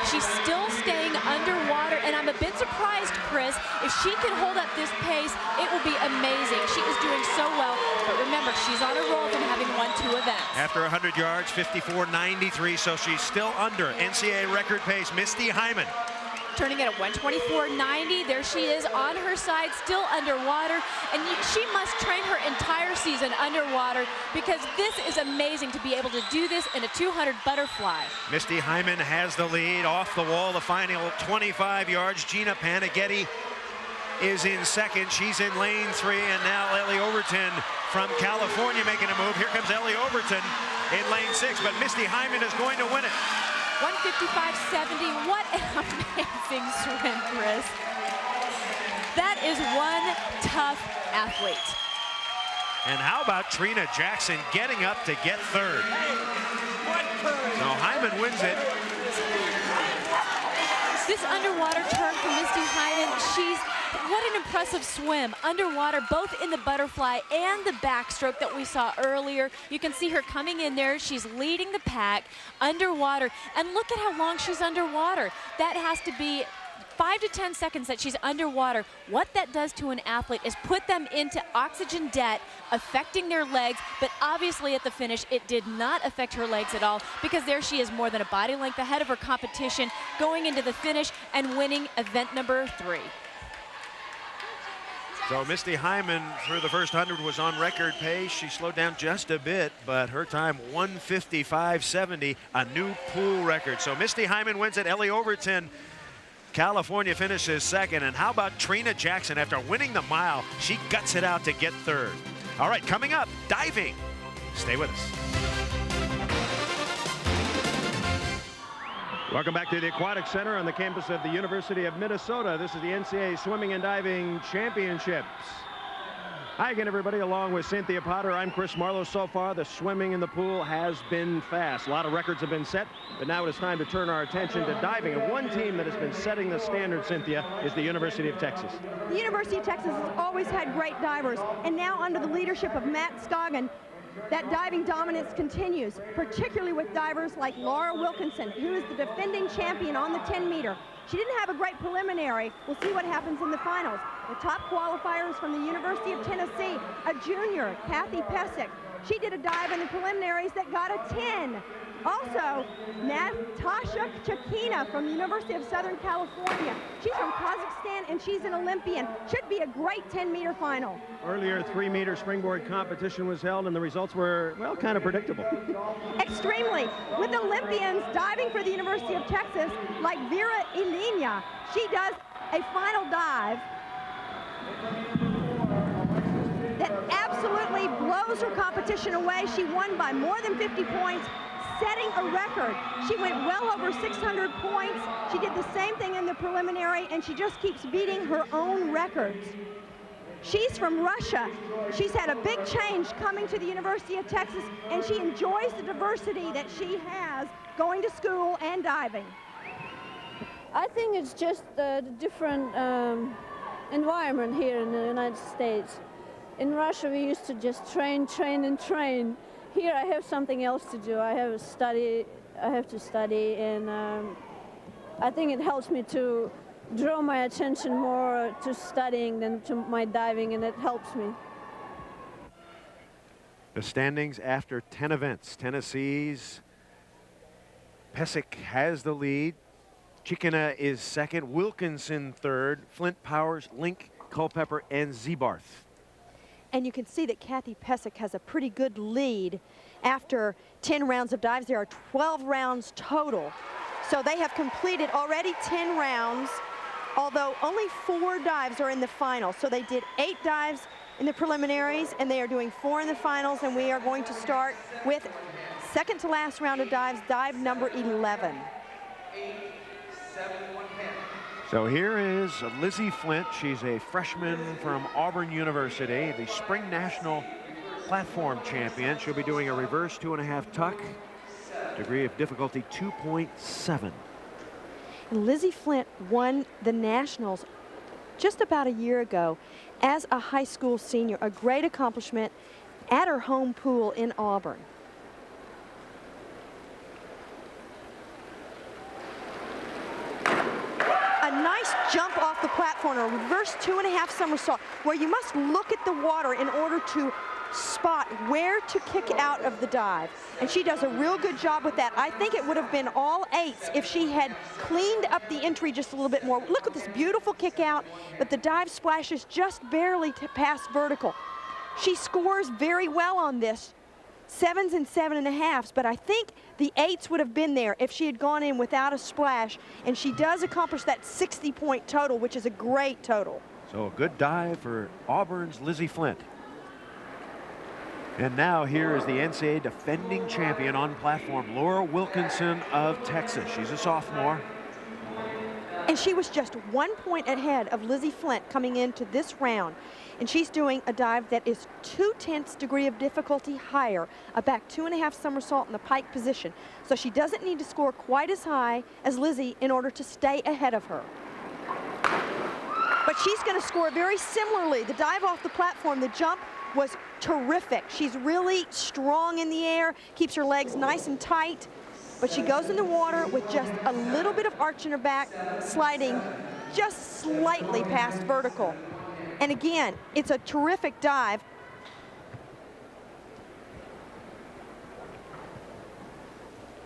she's still staying underwater, and I'm a bit surprised, Chris. If she can hold up this pace, it will be amazing. She is doing so well. But remember, she's on a roll from having won 2 events. After 100 yards, 54.93, so she's still under NCAA record pace. Misty Hyman. Turning it at 124.90. There she is on her side, still underwater. And she must train her entire season underwater because this is amazing to be able to do this in a 200 butterfly. Misty Hyman has the lead off the wall, the final 25 yards. Gina Panaghetti is in second. She's in lane 3, and now Ellie Overton from California making a move. Here comes Ellie Overton in lane 6, but Misty Hyman is going to win it. 155.70. What an amazing swim, Chris. That is one tough athlete. And how about Trina Jackson getting up to get third? So Hyman wins it. This underwater turn for Misty Hyman, what an impressive swim. Underwater, both in the butterfly and the backstroke that we saw earlier. You can see her coming in there. She's leading the pack underwater. And look at how long she's underwater. That has to be 5 to 10 seconds that she's underwater. What that does to an athlete is put them into oxygen debt, affecting their legs, but obviously at the finish, it did not affect her legs at all because there she is more than a body length ahead of her competition, going into the finish and winning event number 3. So Misty Hyman through the first 100 was on record pace. She slowed down just a bit, but her time 155.70, a new pool record. So Misty Hyman wins it. Ellie Overton, California, finishes second. And how about Trina Jackson? After winning the mile, she guts it out to get third. All right, coming up, diving. Stay with us. Welcome back to the Aquatic Center on the campus of the University of Minnesota. This is the NCAA Swimming and Diving Championships. Hi again, everybody. Along with Cynthia Potter, I'm Chris Marlowe. So far, the swimming in the pool has been fast. A lot of records have been set, but now it is time to turn our attention to diving. And one team that has been setting the standard, Cynthia, is the University of Texas. The University of Texas has always had great divers, and now under the leadership of Matt Scoggin, that diving dominance continues, particularly with divers like Laura Wilkinson, who is the defending champion on the 10-meter. She didn't have a great preliminary. We'll see what happens in the finals. The top qualifiers from the University of Tennessee, a junior, Kathy Pesic. She did a dive in the preliminaries that got a 10. Also, Natasha Chakina from the University of Southern California. She's from Kazakhstan, and she's an Olympian. Should be a great 10-meter final. Earlier, 3-meter springboard competition was held, and the results were, well, kind of predictable. Extremely. With Olympians diving for the University of Texas, like Vera Elenia, she does a final dive that absolutely blows her competition away. She won by more than 50 points, setting a record. She went well over 600 points. She did the same thing in the preliminary, and she just keeps beating her own records. She's from Russia. She's had a big change coming to the University of Texas, and she enjoys the diversity that she has going to school and diving. I think it's just the different environment here in the United States. In Russia, we used to just train, and train. Here, I have something else to do. I have to study, and I think it helps me to draw my attention more to studying than to my diving, and it helps me. The standings after 10 events. Tennessee's Pesic has the lead. Chikina is second. Wilkinson third. Flint Powers, Link, Culpepper, and Zebarth. And you can see that Kathy Pesic has a pretty good lead after 10 rounds of dives. There are 12 rounds total. So they have completed already 10 rounds, although only 4 dives are in the final. So they did 8 dives in the preliminaries, and they are doing 4 in the finals, and we are going to start with second to last round of dives, dive number 11. So here is Lizzie Flint. She's a freshman from Auburn University, the Spring National Platform Champion. She'll be doing a reverse 2.5 tuck, degree of difficulty 2.7. And Lizzie Flint won the Nationals just about a year ago as a high school senior, a great accomplishment at her home pool in Auburn. A nice jump off the platform, a reverse 2.5 somersault, where you must look at the water in order to spot where to kick out of the dive. And she does a real good job with that. I think it would have been all 8s if she had cleaned up the entry just a little bit more. Look at this beautiful kick out, but the dive splashes just barely past vertical. She scores very well on this. 7s and 7.5s, but I think the 8s would have been there if she had gone in without a splash, and she does accomplish that 60-point total, which is a great total. So a good dive for Auburn's Lizzie Flint. And now here is the NCAA defending champion on platform, Laura Wilkinson of Texas. She's a sophomore. And she was just 1 point ahead of Lizzie Flint coming into this round. And she's doing a dive that is 2/10 degree of difficulty higher, a back 2.5 somersault in the pike position. So she doesn't need to score quite as high as Lizzie in order to stay ahead of her. But she's going to score very similarly. The dive off the platform, the jump was terrific. She's really strong in the air, keeps her legs nice and tight, but she goes in the water with just a little bit of arch in her back, sliding just slightly past vertical. And again, it's a terrific dive.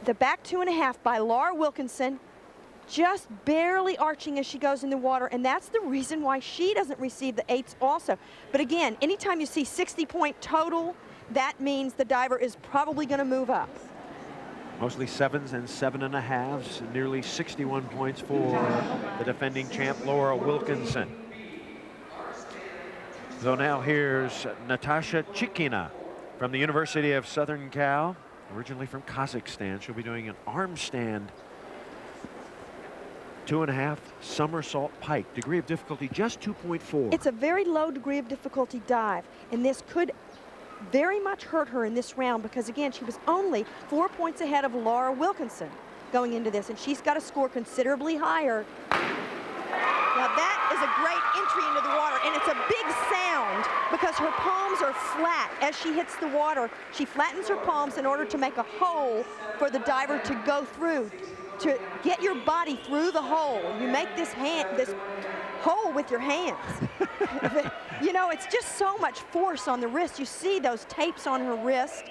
The back 2.5 by Laura Wilkinson, just barely arching as she goes in the water, and that's the reason why she doesn't receive the 8s also. But again, anytime you see 60-point total, that means the diver is probably going to move up. Mostly 7s and 7.5s, nearly 61 points for the defending champ, Laura Wilkinson. So now here's Natasha Chikina from the University of Southern Cal, originally from Kazakhstan. She'll be doing an arm stand 2.5 somersault pike. Degree of difficulty just 2.4. It's a very low degree of difficulty dive, and this could very much hurt her in this round because, again, she was only 4 points ahead of Laura Wilkinson going into this, and she's got to score considerably higher. Now that is a great entry into the water, and it's a big sound because her palms are flat as she hits the water. She flattens her palms in order to make a hole for the diver to go through. To get your body through the hole, you make this hole with your hands. You know, it's just so much force on the wrist. You see those tapes on her wrist,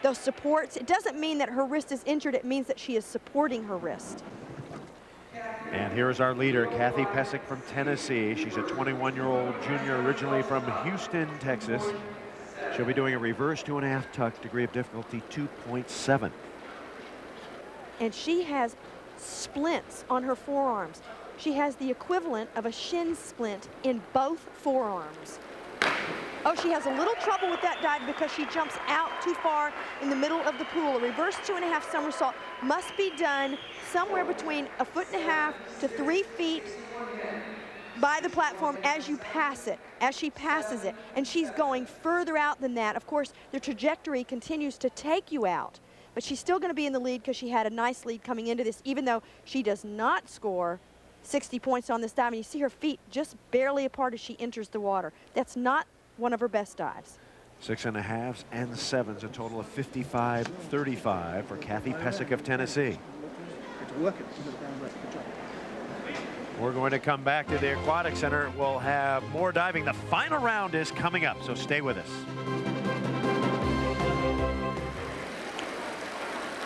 those supports. It doesn't mean that her wrist is injured. It means that she is supporting her wrist. And here's our leader, Kathy Pesic from Tennessee. She's a 21-year-old junior originally from Houston, Texas. She'll be doing a reverse 2.5 tuck, degree of difficulty 2.7. And she has splints on her forearms. She has the equivalent of a shin splint in both forearms. Oh, she has a little trouble with that dive because she jumps out too far in the middle of the pool. A reverse 2.5 somersault must be done somewhere between 1.5 to 3 feet by the platform as you pass it, as she passes it. And she's going further out than that. Of course, the trajectory continues to take you out, but she's still going to be in the lead because she had a nice lead coming into this, even though she does not score 60 points on this dive. And you see her feet just barely apart as she enters the water. That's not one of her best dives. 6.5s and 7s, a total of 55-35 for Kathy Pesic of Tennessee. We're going to come back to the Aquatic Center. We'll have more diving. The final round is coming up, so stay with us.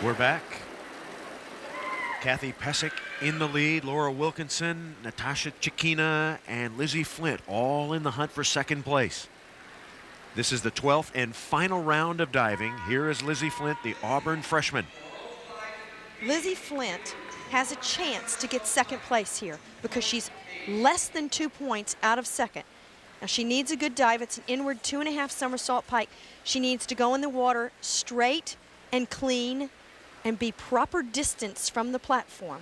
We're back. Kathy Pesic in the lead, Laura Wilkinson, Natasha Chikina, and Lizzie Flint all in the hunt for second place. This is the 12th and final round of diving. Here is Lizzie Flint, the Auburn freshman. Lizzie Flint has a chance to get second place here because she's less than 2 points out of second. Now she needs a good dive. It's an inward 2.5 somersault pike. She needs to go in the water straight and clean and be proper distance from the platform.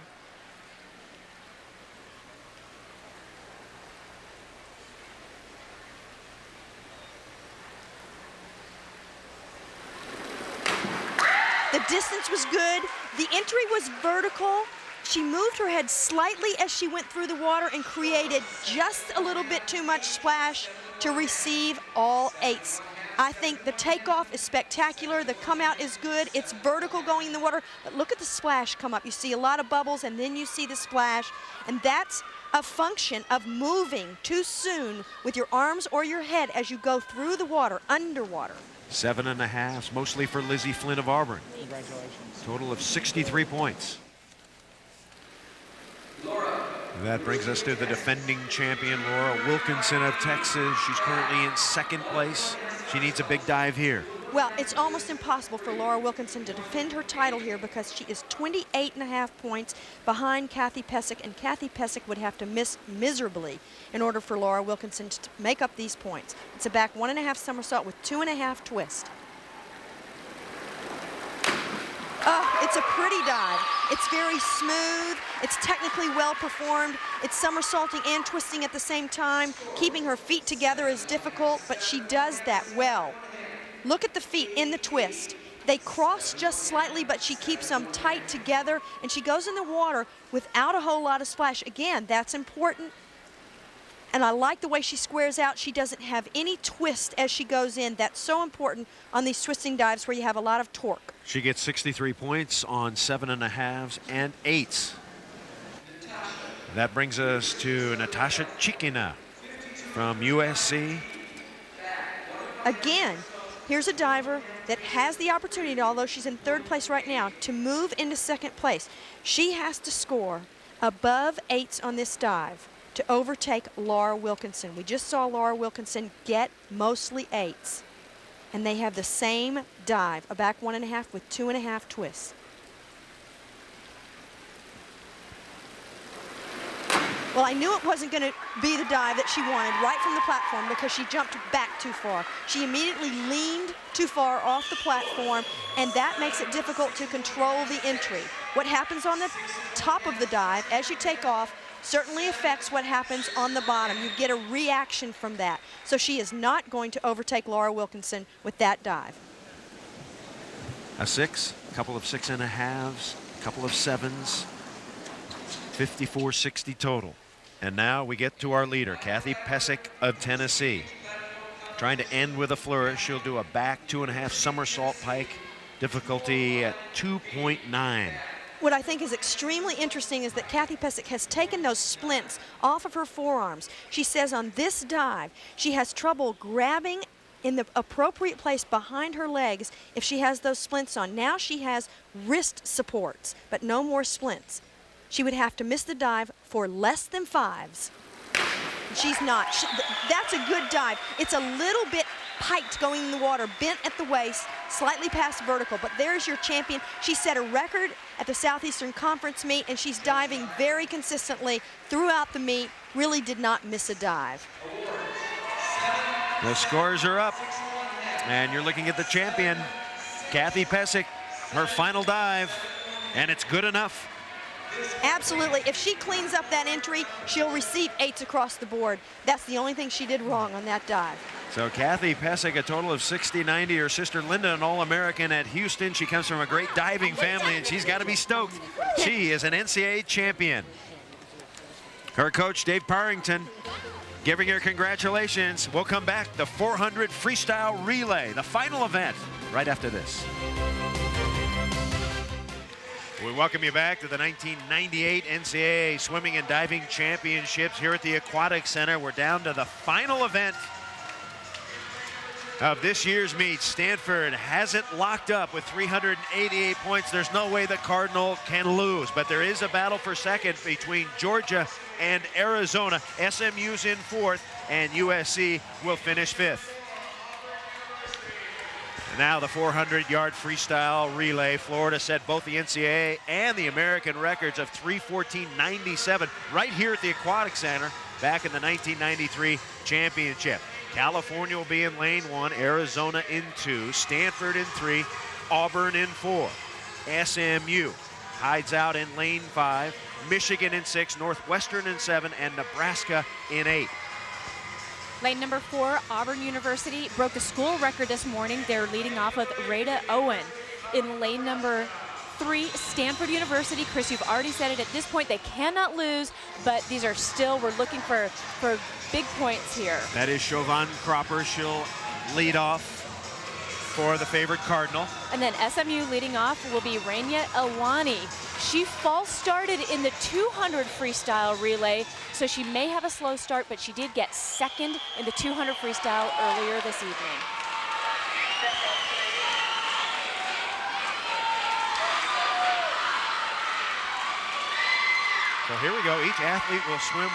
The distance was good. The entry was vertical. She moved her head slightly as she went through the water and created just a little bit too much splash to receive all 8s. I think the takeoff is spectacular. The come out is good. It's vertical going in the water. But look at the splash come up. You see a lot of bubbles, and then you see the splash. And that's a function of moving too soon with your arms or your head as you go through the water, underwater. 7.5, mostly for Lizzie Flynn of Auburn. Congratulations. Total of 63 points. That brings us to the defending champion, Laura Wilkinson of Texas. She's currently in second place. She needs a big dive here. Well, it's almost impossible for Laura Wilkinson to defend her title here because she is 28.5 points behind Kathy Pesic, and Kathy Pesic would have to miss miserably in order for Laura Wilkinson to make up these points. It's a back 1.5 somersault with 2.5 twist. Oh, it's a pretty dive. It's very smooth. It's technically well performed. It's somersaulting and twisting at the same time. Keeping her feet together is difficult, but she does that well. Look at the feet in the twist. They cross just slightly, but she keeps them tight together, and she goes in the water without a whole lot of splash. Again, that's important. And I like the way she squares out. She doesn't have any twist as she goes in. That's so important on these twisting dives where you have a lot of torque. She gets 63 points on 7.5s and 8s. That brings us to Natasha Chikina from USC. Again, here's a diver that has the opportunity, although she's in third place right now, to move into second place. She has to score above 8s on this dive to overtake Laura Wilkinson. We just saw Laura Wilkinson get mostly 8s. And they have the same dive, a back 1.5 with 2.5 twists. Well, I knew it wasn't going to be the dive that she wanted right from the platform because she jumped back too far. She immediately leaned too far off the platform, and that makes it difficult to control the entry. What happens on the top of the dive as you take off certainly affects what happens on the bottom. You get a reaction from that. So she is not going to overtake Laura Wilkinson with that dive. A 6, a couple of 6.5s, a couple of 7s, 54-60 total. And now we get to our leader, Kathy Pesic of Tennessee. Trying to end with a flourish. She'll do a back 2.5 somersault pike, difficulty at 2.9. What I think is extremely interesting is that Kathy Pesic has taken those splints off of her forearms. She says on this dive, she has trouble grabbing in the appropriate place behind her legs if she has those splints on. Now she has wrist supports, but no more splints. She would have to miss the dive for less than 5s. She's not. That's a good dive. It's a little bit piked going in the water, bent at the waist, slightly past vertical, but there's your champion. She set a record at the Southeastern Conference meet, and she's diving very consistently throughout the meet, really did not miss a dive. The scores are up, and you're looking at the champion, Kathy Pesic, her final dive, and it's good enough. Absolutely. If she cleans up that entry, she'll receive 8s across the board. That's the only thing she did wrong on that dive. So Kathy Pesic, a total of 60-90. Her sister Linda, an All-American at Houston. She comes from a great diving family, and she's got to be stoked. She is an NCAA champion. Her coach, Dave Parrington, giving her congratulations. We'll come back. The 400 freestyle relay, the final event, right after this. We welcome you back to the 1998 NCAA Swimming and Diving Championships here at the Aquatic Center. We're down to the final event of this year's meet. Stanford has it locked up with 388 points. There's no way the Cardinal can lose, but there is a battle for second between Georgia and Arizona. SMU's in 4th, and USC will finish 5th. Now the 400-yard freestyle relay. Florida set both the NCAA and the American records of 3:14.97 right here at the Aquatic Center back in the 1993 championship. California will be in lane 1, Arizona in 2, Stanford in 3, Auburn in 4. SMU hides out in lane 5, Michigan in 6, Northwestern in 7, and Nebraska in 8. Lane number 4, Auburn University broke the school record this morning. They're leading off with Rada Owen. In lane number 3, Stanford University. Chris, you've already said it. At this point, they cannot lose, but these are still, we're looking for big points here. That is Chauvin Cropper. She'll lead off for the favorite Cardinal. And then SMU leading off will be Rania Elwani. She false started in the 200 freestyle relay, so she may have a slow start, but she did get second in the 200 freestyle earlier this evening. So here we go. Each athlete will swim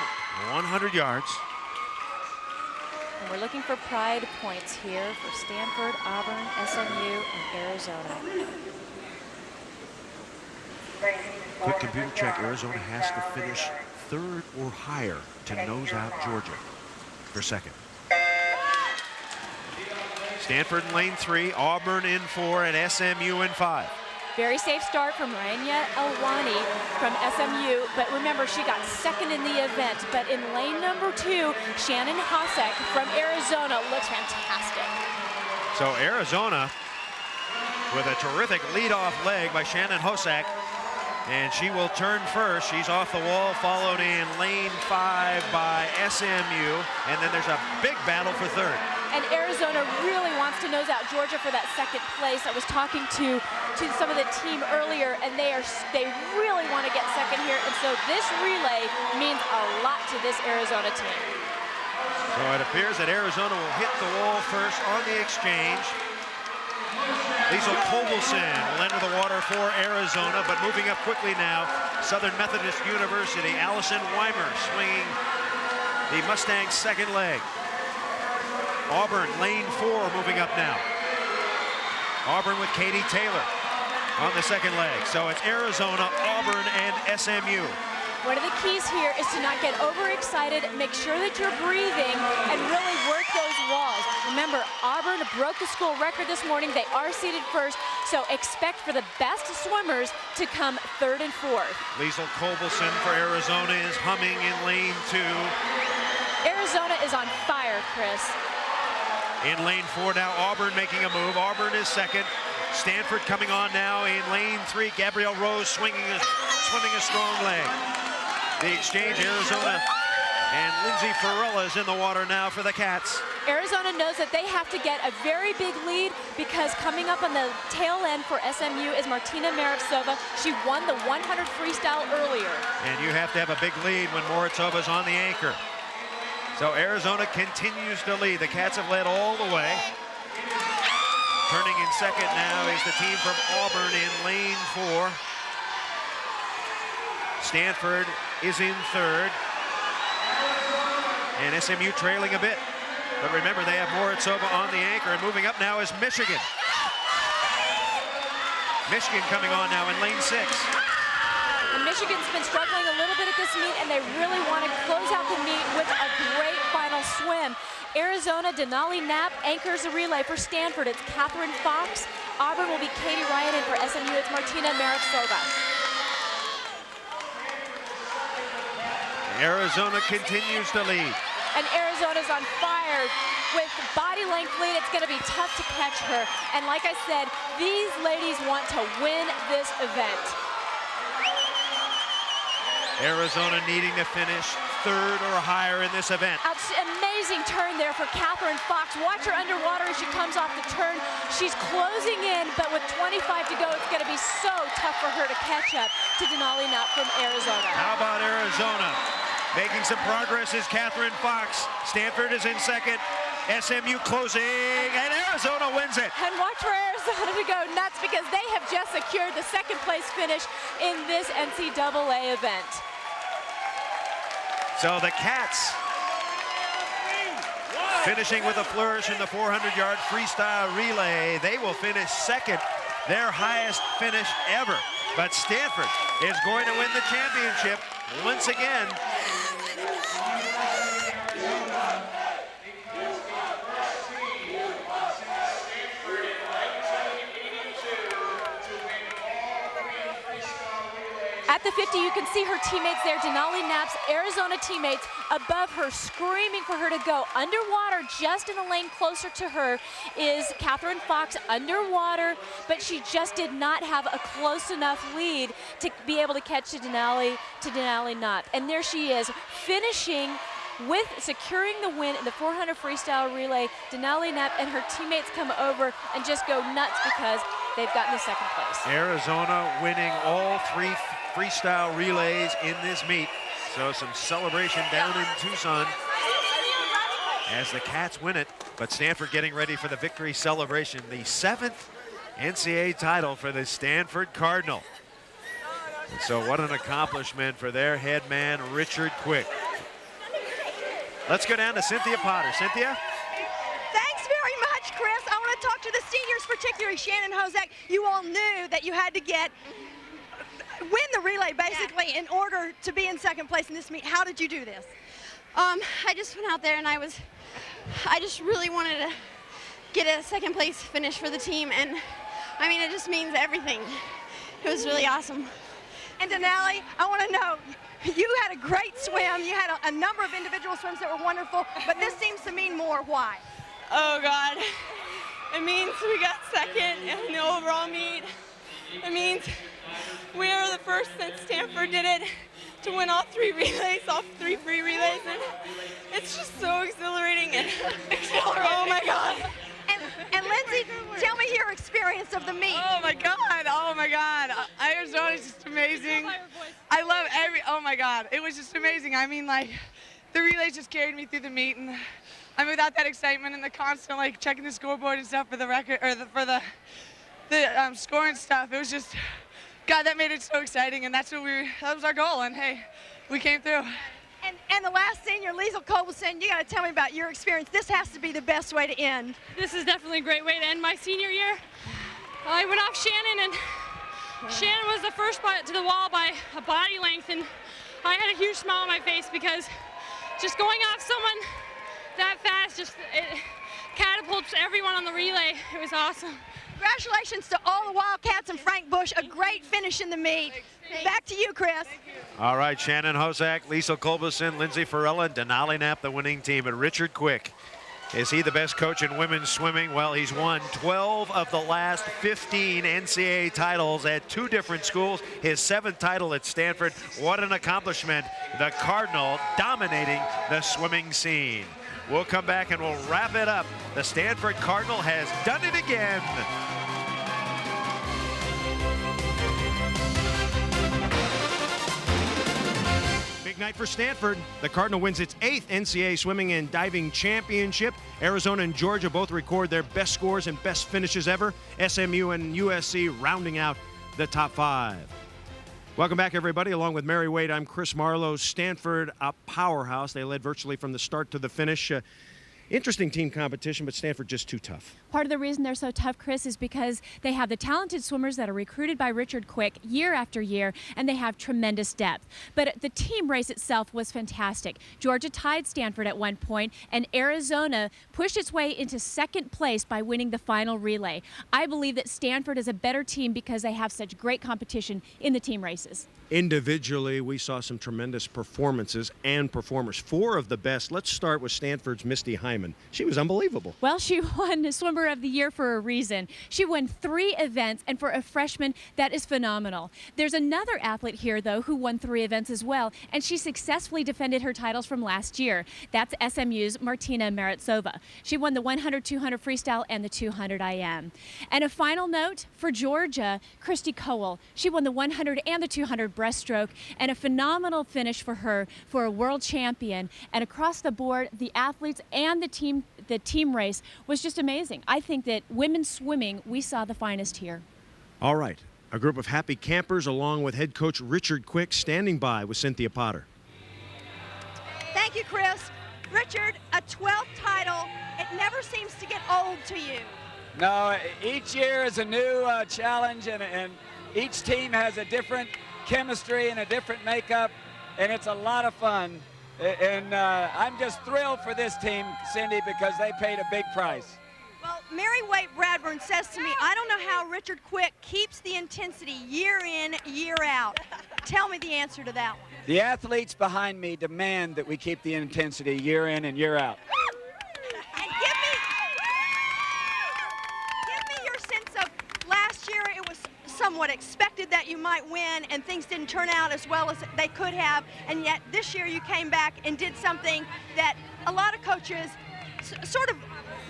100 yards. And we're looking for pride points here for Stanford, Auburn, SMU, and Arizona. Quick computer check. Arizona has to finish third or higher to nose out Georgia for second. Stanford in lane 3, Auburn in 4, and SMU in 5. Very safe start from Rania Alwani from SMU, but remember, she got second in the event. But in lane number 2, Shannon Hosek from Arizona looks fantastic. So Arizona with a terrific leadoff leg by Shannon Hosek, and she will turn first. She's off the wall, followed in lane 5 by SMU, and then there's a big battle for third. And Arizona really wants to nose out Georgia for that second place. I was talking to some of the team earlier, and they really want to get second here. And so this relay means a lot to this Arizona team. So it appears that Arizona will hit the wall first on the exchange. Liesl Kovelson will enter the water for Arizona, but moving up quickly now, Southern Methodist University, Allison Weimer swinging the Mustang's second leg. Auburn, lane 4, moving up now. Auburn with Katie Taylor on the second leg. So it's Arizona, Auburn, and SMU. One of the keys here is to not get overexcited, make sure that you're breathing, and really work those walls. Remember, Auburn broke the school record this morning. They are seated first, so expect for the best swimmers to come third and fourth. Liesl Kovelson for Arizona is humming in lane 2. Arizona is on fire, Chris. In lane 4 now, Auburn making a move. Auburn is second. Stanford coming on now in lane 3. Gabrielle Rose swimming a strong leg. The exchange, Arizona and Lindsay Farella is in the water now for the Cats. Arizona knows that they have to get a very big lead because coming up on the tail end for SMU is Martina Maritsova. She won the 100 freestyle earlier. And you have to have a big lead when Maritsova's on the anchor. So Arizona continues to lead. The Cats have led all the way. Turning in second now is the team from Auburn in lane 4. Stanford is in third. And SMU trailing a bit. But remember, they have Moritsova on the anchor. And moving up now is Michigan. Michigan coming on now in lane 6. And Michigan's been struggling a little bit at this meet, and they really want to close out the meet with a great final swim. Arizona, Denali Knapp anchors the relay for Stanford. It's Catherine Fox. Auburn will be Katie Ryan, and for SMU, it's Martina Maritsova. Arizona continues to lead. And Arizona's on fire. With body length lead, it's going to be tough to catch her. And like I said, these ladies want to win this event. Arizona needing to finish third or higher in this event. Amazing turn there for Catherine Fox. Watch her underwater as she comes off the turn. She's closing in, but with 25 to go, it's going to be so tough for her to catch up to Denali Knapp from Arizona. How about Arizona? Making some progress is Catherine Fox. Stanford is in second. SMU closing, and Arizona wins it. And watch for Arizona to go nuts because they have just secured the second place finish in this NCAA event. So the Cats finishing with a flourish in the 400-yard freestyle relay. They will finish second, their highest finish ever. But Stanford is going to win the championship once again. At the 50, you can see her teammates there, Denali Knapp's Arizona teammates above her, screaming for her to go. Underwater, just in the lane closer to her, is Catherine Fox underwater, but she just did not have a close enough lead to be able to catch Denali Knapp. And there she is, finishing with securing the win in the 400 freestyle relay. Denali Knapp and her teammates come over and just go nuts because they've gotten the second place. Arizona winning all 3 freestyle relays in this meet. So some celebration down in Tucson as the Cats win it, but Stanford getting ready for the victory celebration. The 7th NCAA title for the Stanford Cardinal. And so what an accomplishment for their head man, Richard Quick. Let's go down to Cynthia Potter. Cynthia? Thanks very much, Chris. I want to talk to the seniors, particularly Shannon Hozak. You all knew that you had to win the relay, basically, in order to be in second place in this meet. How did you do this? I just went out there and I just really wanted to get a second place finish for the team, and I mean, it just means everything. It was really awesome. And Denali, I want to know, you had a great swim. You had a number of individual swims that were wonderful, but this seems to mean more. Why? Oh God, it means we got second in the overall meet. It means we are the first since Stanford did it to win all 3 relays, all 3 free relays, and it's just so exhilarating and oh my God. And Lindsay, tell me your experience of the meet. Oh my God, Arizona is just amazing. I love oh my God, it was just amazing. I mean, like, the relays just carried me through the meet, and I mean, without that excitement and the constant, like, checking the scoreboard and stuff for the record, or for the scoring stuff, it was just, God, that made it so exciting, and that was our goal, and hey, we came through. And the last senior, Liesl Kobelson, you got to tell me about your experience. This has to be the best way to end. This is definitely a great way to end my senior year. I went off Shannon, and Shannon was the first to the wall by a body length, and I had a huge smile on my face because just going off someone that fast, it catapults everyone on the relay. It was awesome. Congratulations to all the Wildcats and Frank Bush. A great finish in the meet. Back to you, Chris. All right, Shannon Hozak, Liesl Culberson, Lindsay Farella, Denali Knapp, the winning team. And Richard Quick, is he the best coach in women's swimming? Well, he's won 12 of the last 15 NCAA titles at 2 different schools. His 7th title at Stanford. What an accomplishment. The Cardinal dominating the swimming scene. We'll come back and we'll wrap it up. The Stanford Cardinal has done it again. Big night for Stanford. The Cardinal wins its 8th NCAA swimming and diving championship. Arizona and Georgia both record their best scores and best finishes ever. SMU and USC rounding out the top 5. Welcome back, everybody. Along with Mary Wade, I'm Chris Marlowe. Stanford, a powerhouse. They led virtually from the start to the finish. Interesting team competition, but Stanford just too tough. Part of the reason they're so tough, Chris, is because they have the talented swimmers that are recruited by Richard Quick year after year, and they have tremendous depth. But the team race itself was fantastic. Georgia tied Stanford at one point, and Arizona pushed its way into second place by winning the final relay. I believe that Stanford is a better team because they have such great competition in the team races. Individually, we saw some tremendous performances and performers. 4 of the best. Let's start with Stanford's Misty Hyman. She was unbelievable. Well, she won Swimmer of the Year for a reason. She won 3 events, and for a freshman, that is phenomenal. There's another athlete here, though, who won 3 events as well, and she successfully defended her titles from last year. That's SMU's Martina Maritsova. She won the 100, 200 freestyle and the 200 IM. And a final note for Georgia, Christy Cowell. She won the 100 and the 200 breaststroke, and a phenomenal finish for her for a world champion. And across the board, the athletes and the team race was just amazing. I think that women's swimming, we saw the finest here. All right, a group of happy campers along with head coach Richard Quick standing by with Cynthia Potter. Thank you, Chris. Richard, a 12th title, it never seems to get old to you. No, each year is a new challenge, and each team has a different chemistry and a different makeup, and it's a lot of fun. And I'm just thrilled for this team, Cindy, because they paid a big price. Well, Mary Wade Bradburn says to me, I don't know how Richard Quick keeps the intensity year in, year out. Tell me the answer to that one. The athletes behind me demand that we keep the intensity year in and year out. And give me your sense of last year. It was somewhat expected that you might win, and things didn't turn out as well as they could have, and yet this year you came back and did something that a lot of coaches sort of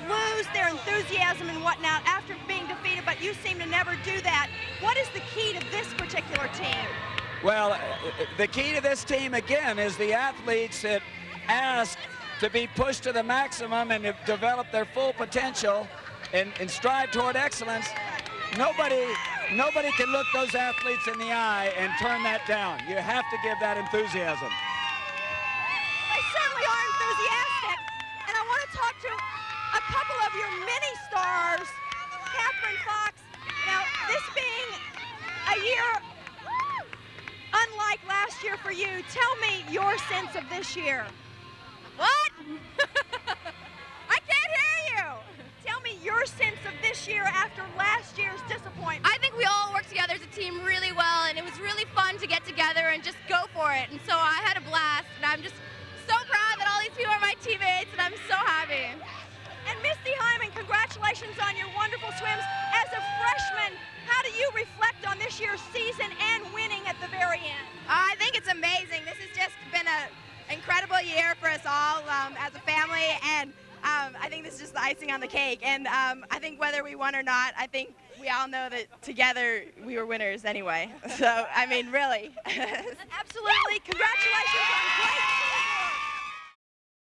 lose their enthusiasm and whatnot after being defeated, but you seem to never do that. What is the key to this particular team? Well, the key to this team, again, is the athletes that ask to be pushed to the maximum and to develop their full potential and strive toward excellence. Nobody can look those athletes in the eye and turn that down. You have to give that enthusiasm. They certainly are enthusiastic, and I want to talk to a couple of your mini stars, Catherine Fox. Now, this being a year unlike last year for you, tell me your sense of this year. What? I can't hear you. Tell me your sense of this year after last year's disappointment. I think we all worked together as a team really well, and it was really fun to get together and just go for it. And so I had a blast, and I'm just so proud that all these people are my teammates, and I'm so happy. And Misty Hyman, congratulations on your wonderful swims. As a freshman, how do you reflect on this year's season and winning at the very end? I think it's amazing. This has just been an incredible year for us all as a family, and I think this is just the icing on the cake. And I think whether we won or not, I think we all know that together we were winners anyway. So, I mean, really. Absolutely. Congratulations on great